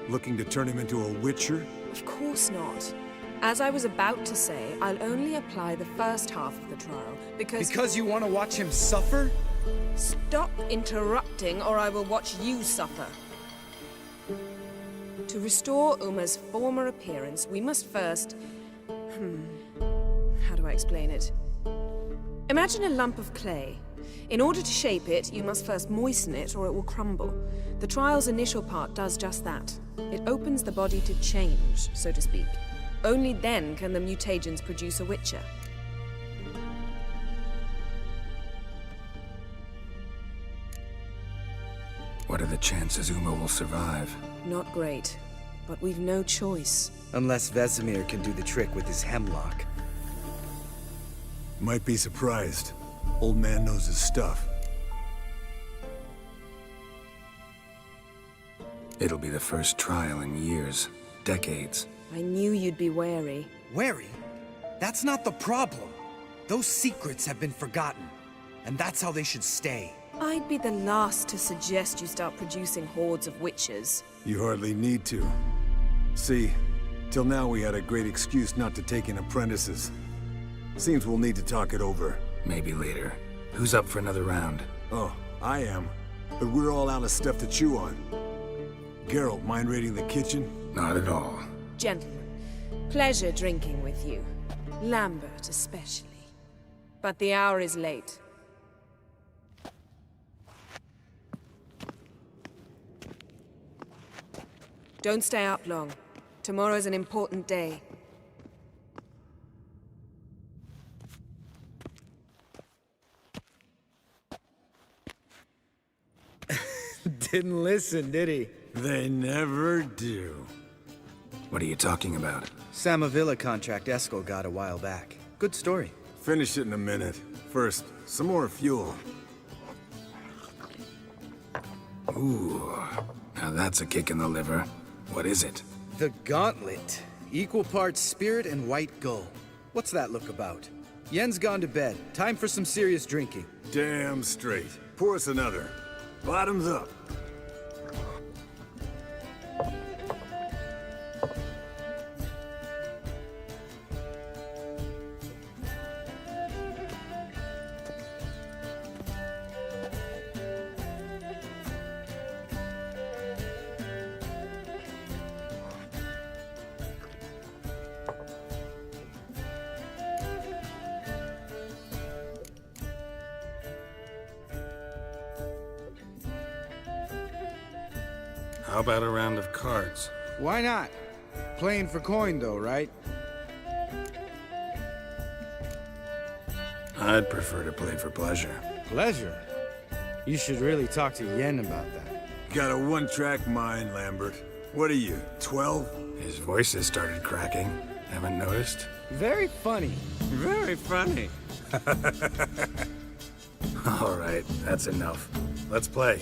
Looking to turn him into a witcher? Of course not. As I was about to say, I'll only apply the first half of the trial, because... Because you want to watch him suffer? Stop interrupting, or I will watch you suffer. To restore Uma's former appearance, we must first... How do I explain it? Imagine a lump of clay. In order to shape it, you must first moisten it, or it will crumble. The trial's initial part does just that. It opens the body to change, so to speak. Only then can the mutagens produce a witcher. What are the chances Uma will survive? Not great, but we've no choice. Unless Vesemir can do the trick with his hemlock. Might be surprised. Old man knows his stuff. It'll be the first trial in years, decades. I knew you'd be wary. Wary? That's not the problem. Those secrets have been forgotten, and that's how they should stay. I'd be the last to suggest you start producing hordes of witches. You hardly need to. See, till now we had a great excuse not to take in apprentices. Seems we'll need to talk it over. Maybe later. Who's up for another round? Oh, I am. But we're all out of stuff to chew on. Geralt, mind raiding the kitchen? Not at all. Gentlemen, pleasure drinking with you. Lambert especially. But the hour is late. Don't stay up long. Tomorrow's an important day. Didn't listen, did he? They never do. What are you talking about? Samavilla contract Eskel got a while back. Good story. Finish it in a minute. First, some more fuel. Ooh, now that's a kick in the liver. What is it? The Gauntlet. Equal parts spirit and white gull. What's that look about? Yen's gone to bed. Time for some serious drinking. Damn straight. Pour us another. Bottoms up. How about a round of cards? Why not? Playing for coin though, right? I'd prefer to play for pleasure. Pleasure? You should really talk to Yen about that. Got a one-track mind, Lambert. What are you, 12? His voice has started cracking. Haven't noticed? Very funny. Very funny. All right, that's enough. Let's play.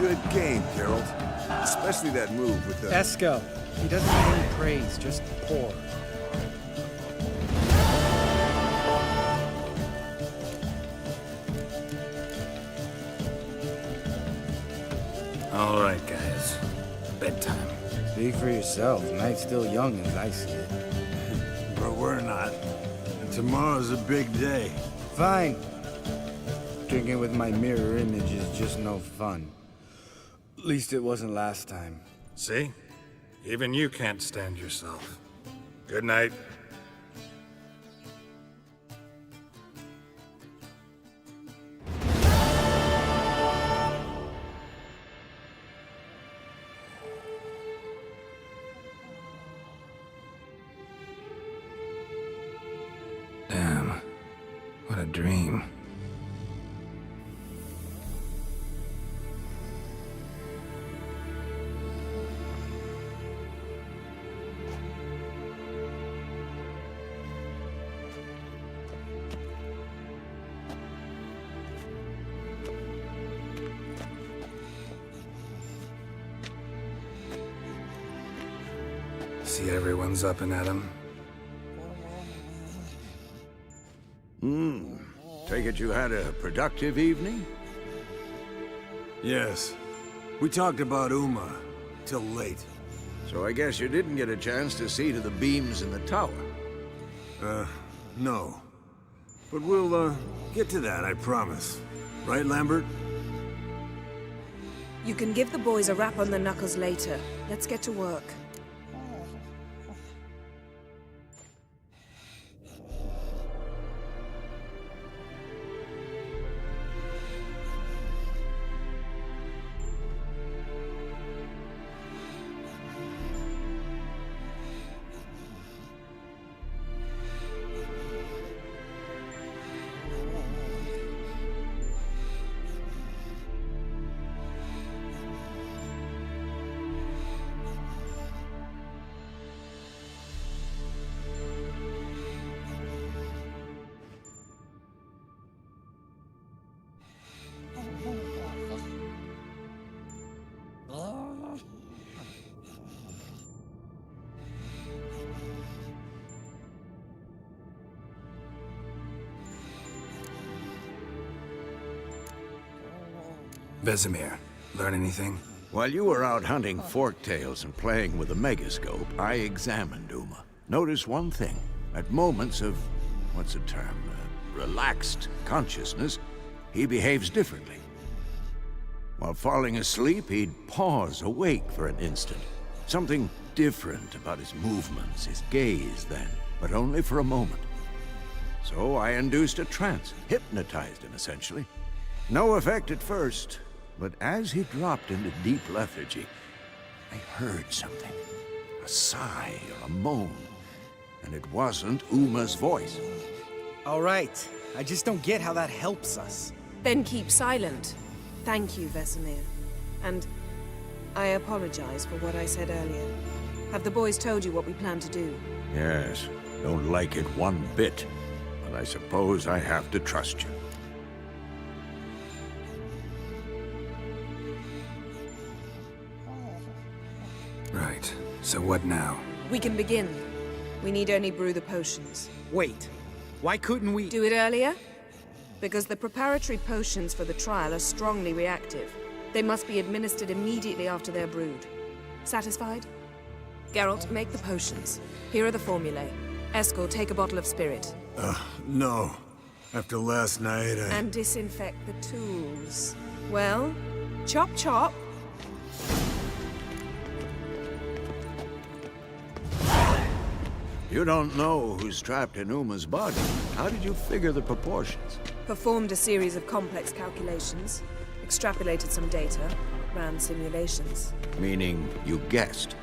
Good game, Geralt. Especially that move with the... Esco. He doesn't need any praise, just pour. All right, guys. Bedtime. Speak for yourself. Night's still young as I see it. But we're not. And tomorrow's a big day. Fine. Drinking with my mirror image is just no fun. At least it wasn't last time. See? Even you can't stand yourself. Good night. Damn. What a dream. See everyone's up and at 'em. Take it you had a productive evening? Yes. We talked about Uma till late. So I guess you didn't get a chance to see to the beams in the tower. No. But we'll, get to that, I promise. Right, Lambert? You can give the boys a rap on the knuckles later. Let's get to work. Vesemir, learn anything? While you were out hunting forktails and playing with a megascope, I examined Uma. Notice one thing. At moments of, what's the term, relaxed consciousness, he behaves differently. While falling asleep, he'd pause awake for an instant. Something different about his movements, his gaze then, but only for a moment. So I induced a trance, hypnotized him essentially. No effect at first, but as he dropped into deep lethargy, I heard something. A sigh or a moan. And it wasn't Uma's voice. All right. I just don't get how that helps us. Then keep silent. Thank you, Vesemir. And I apologize for what I said earlier. Have the boys told you what we plan to do? Yes, don't like it one bit. But I suppose I have to trust you. Right. So what now? We can begin. We need only brew the potions. Wait. Why couldn't we... Do it earlier? Because the preparatory potions for the trial are strongly reactive. They must be administered immediately after they're brewed. Satisfied? Geralt, make the potions. Here are the formulae. Eskel, take a bottle of spirit. No. After last night, And disinfect the tools. Well, chop chop. You don't know who's trapped in Uma's body. How did you figure the proportions? Performed a series of complex calculations. Extrapolated some data. Ran simulations. Meaning you guessed.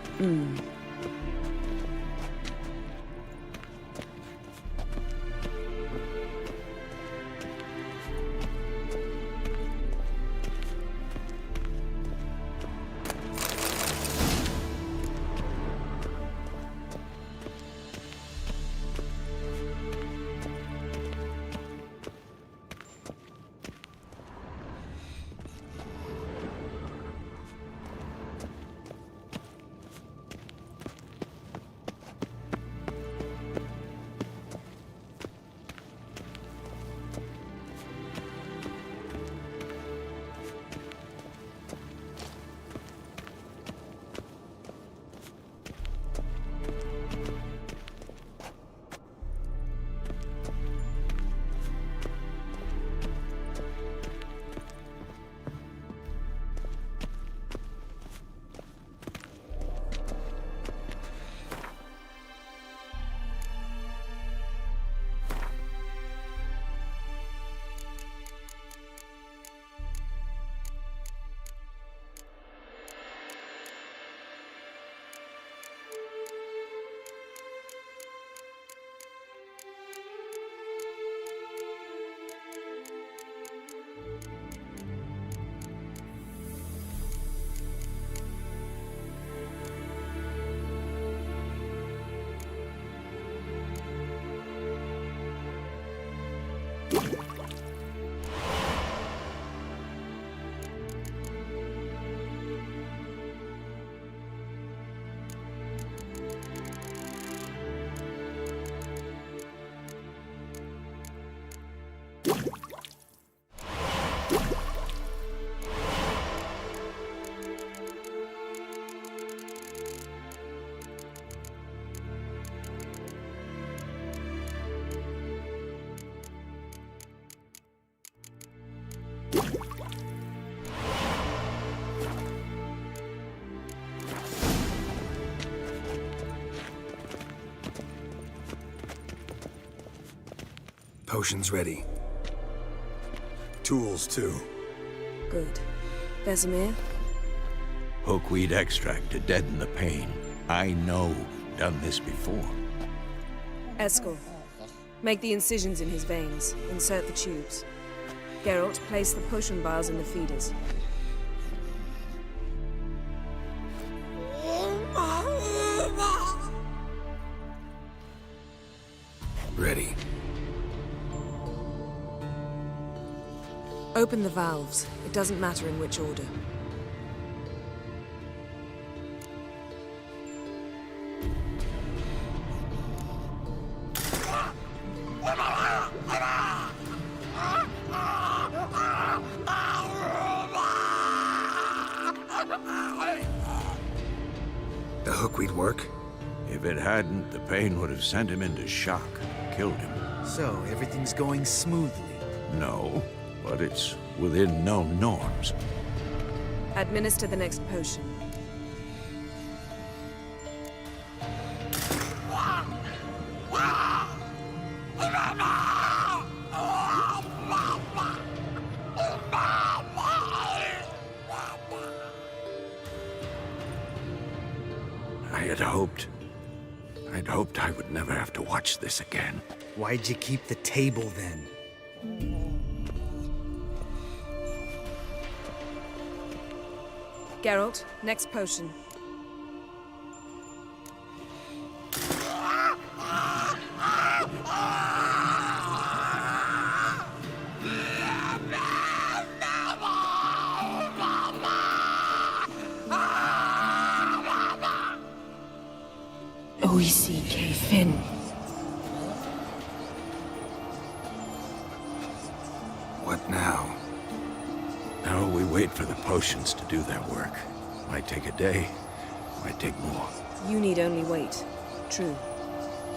Potion's ready. Tools, too. Good. Vesemir? Hookweed extract to deaden the pain. I know. Done this before. Eskel. Make the incisions in his veins. Insert the tubes. Geralt, place the potion vials in the feeders. Ready. Open the valves. It doesn't matter in which order. The hookweed work? If it hadn't, the pain would have sent him into shock, killed him. So, everything's going smoothly. No, but it's within known norms. Administer the next potion. I'd hoped I would never have to watch this again. Why'd you keep the table then? Geralt, next potion. Oisi Fin. What now? Now we wait for the potions to do their work. Might take a day, might take more. You need only wait. True.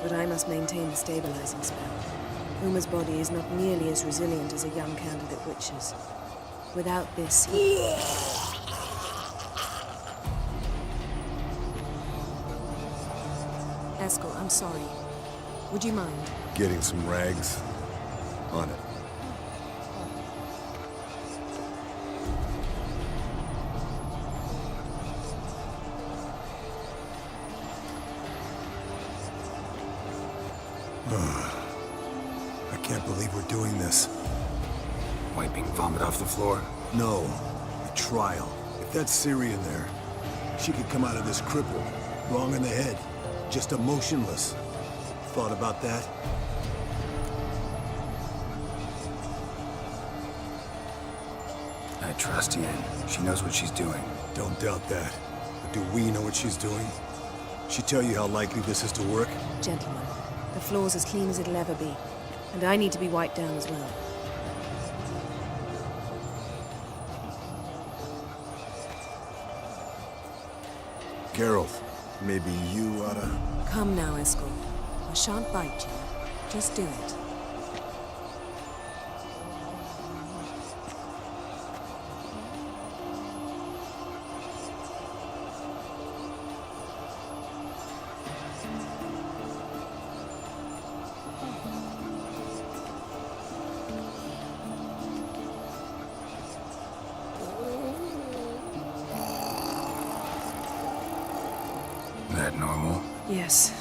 But I must maintain the stabilizing spell. Uma's body is not nearly as resilient as a young candidate witch's. Without this... Eskel, I'm sorry. Would you mind? Getting some rags. On it. I can't believe we're doing this. Wiping vomit off the floor? No, a trial. If that's Syrian there, she could come out of this crippled, wrong in the head, just emotionless. Thought about that? I trust Yen. She knows what she's doing. Don't doubt that. But do we know what she's doing? She tell you how likely this is to work? Gentlemen, the floor's as clean as it'll ever be. And I need to be wiped down as well. Geralt, maybe you oughta... Come now, Eskel. I shan't bite you. Just do it. That normal? Yes.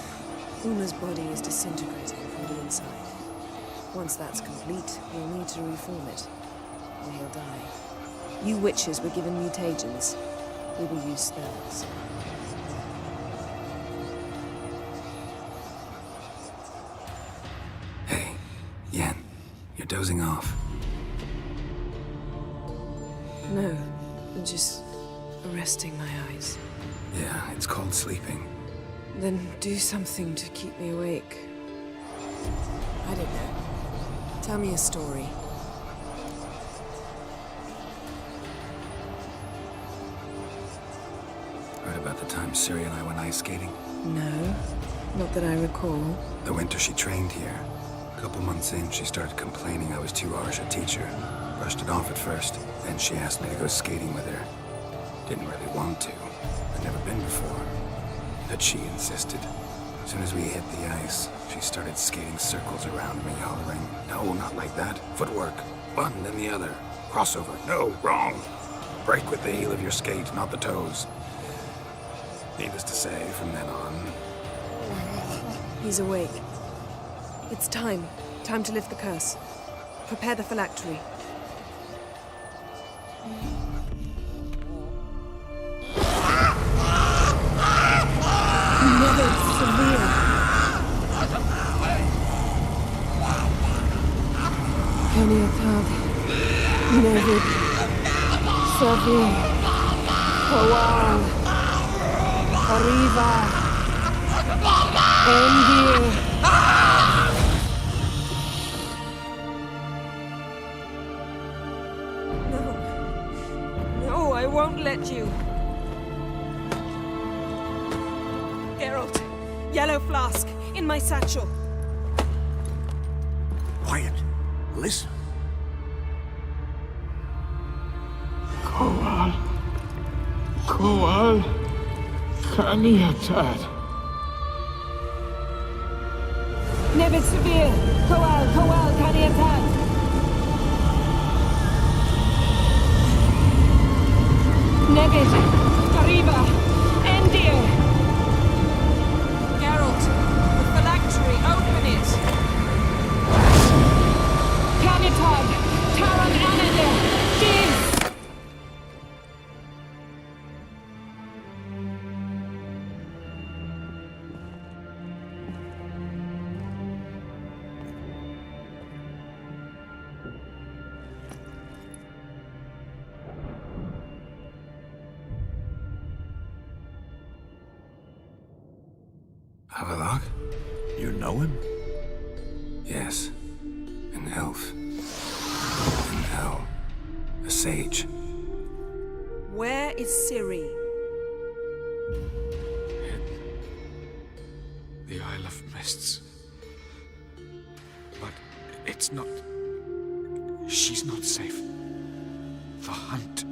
Uma's body is disintegrating from the inside. Once that's complete, we'll need to reform it, or he'll die. You witches were given mutagens. We will use spells. Hey, Yen, you're dozing off? No, just resting my eyes. Yeah, it's called sleeping. Then do something to keep me awake. I don't know. Tell me a story. Heard about the time Ciri and I went ice skating? No, not that I recall. The winter she trained here. A couple months in, she started complaining I was too harsh a teacher. Brushed it off at first, then she asked me to go skating with her. Didn't really want to. I'd never been before. But she insisted. As soon as we hit the ice, she started skating circles around me, hollering, "No, not like that. Footwork. One, then the other. Crossover. No, wrong. Break with the heel of your skate, not the toes." Needless to say, from then on... He's awake. It's time. Time to lift the curse. Prepare the phylactery. Never severe. Keniatad. Nevid. Severe. Kowal. Arriva. Endir. No, I won't let you. Geralt, yellow flask, in my satchel. Quiet. Listen. Kowal. Kowal. Kaniatad. Nevid severe. Kowal, Kaniatad. Nevid, Arriba, Endir. Geralt, the phylactery, open it. Kaniatad, Taran Anadir, Diz. Havelock? You know him? Yes. An elf. An elf. A sage. Where is Ciri? The Isle of Mists. But it's not... She's not safe. The hunt.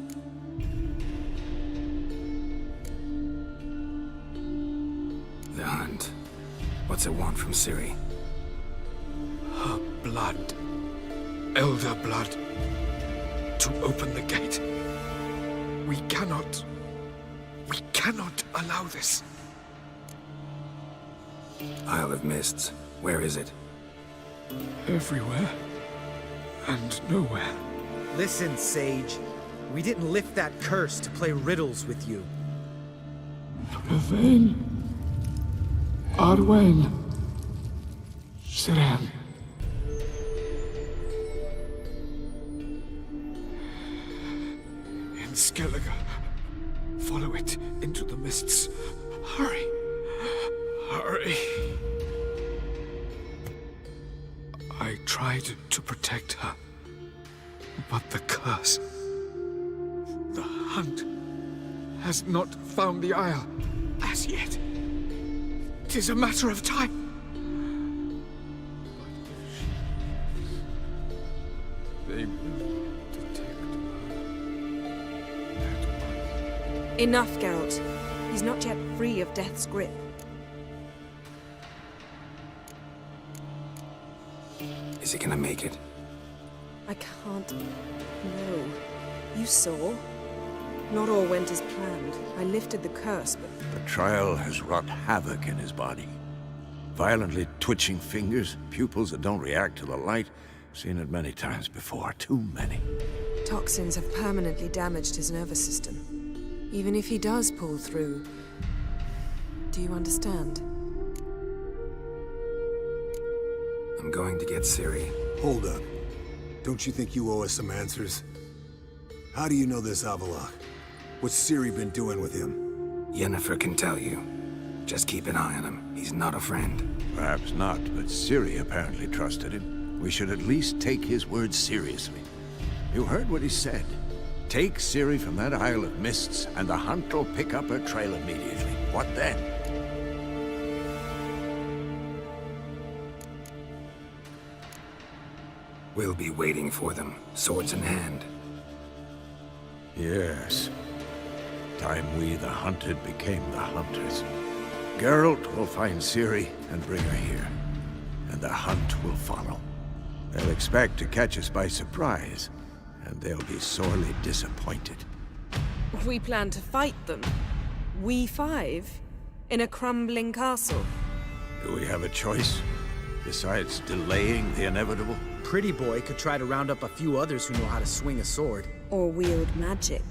The hunt. What's it want from Ciri? Her blood. Elder blood. To open the gate. We cannot allow this. Isle of Mists. Where is it? Everywhere. And nowhere. Listen, Sage. We didn't lift that curse to play riddles with you. Yvain. Arwen. Siren. In Skellige. Follow it into the mists. Hurry. Hurry. I tried to protect her. But the curse... The hunt has not found the Isle as yet. 'Tis a matter of time. But if they will detect her at once. Enough, Geralt. He's not yet free of death's grip. Is he gonna make it? I can't... No. You saw? Not all went as planned. I lifted the curse, but... The trial has wrought havoc in his body. Violently twitching fingers, pupils that don't react to the light. Seen it many times before, too many. Toxins have permanently damaged his nervous system. Even if he does pull through... Do you understand? I'm going to get Ciri. Hold up. Don't you think you owe us some answers? How do you know this Avalok? What's Ciri been doing with him? Yennefer can tell you. Just keep an eye on him. He's not a friend. Perhaps not, but Ciri apparently trusted him. We should at least take his words seriously. You heard what he said. Take Ciri from that Isle of Mists, and the hunt will pick up her trail immediately. What then? We'll be waiting for them, swords in hand. Yes. Time we, the hunted, became the hunters. Geralt will find Ciri and bring her here, and the hunt will follow. They'll expect to catch us by surprise, and they'll be sorely disappointed. We plan to fight them. We five? In a crumbling castle? Do we have a choice? Besides delaying the inevitable? Pretty boy could try to round up a few others who know how to swing a sword. Or wield magic.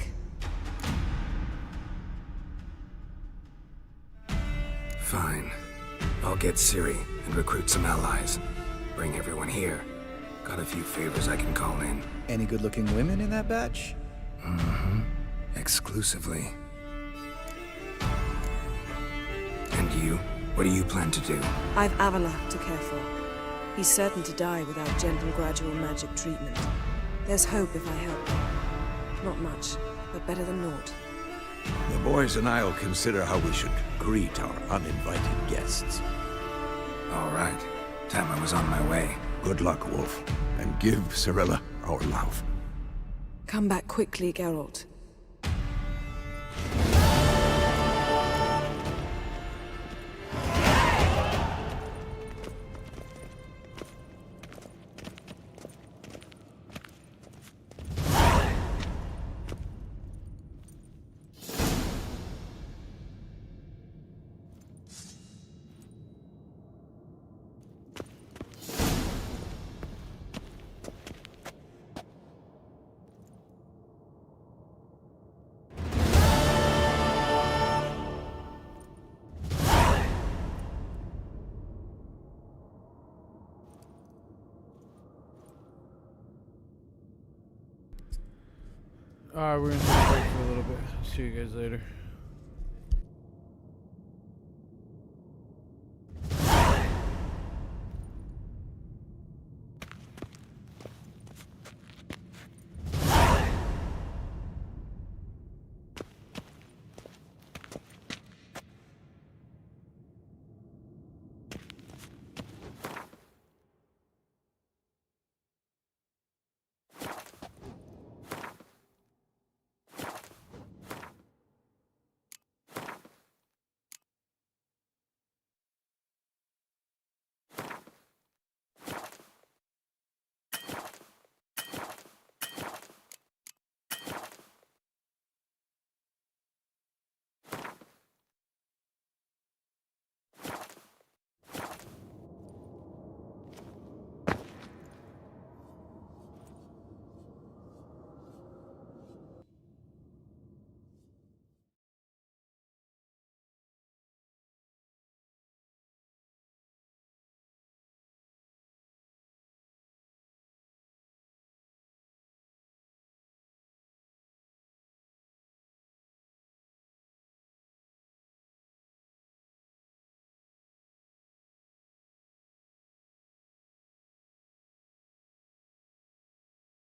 Fine. I'll get Ciri and recruit some allies. Bring everyone here. Got a few favors I can call in. Any good-looking women in that batch? Mm-hmm. Exclusively. And you? What do you plan to do? I've Avalok to care for. He's certain to die without gentle, gradual magic treatment. There's hope if I help. Not much, but better than naught. The boys and I'll consider how we should greet our uninvited guests. All right. Time I was on my way. Good luck, Wolf, and give Cirilla our love. Come back quickly, Geralt. Alright, we're gonna take a break for a little bit. See you guys later.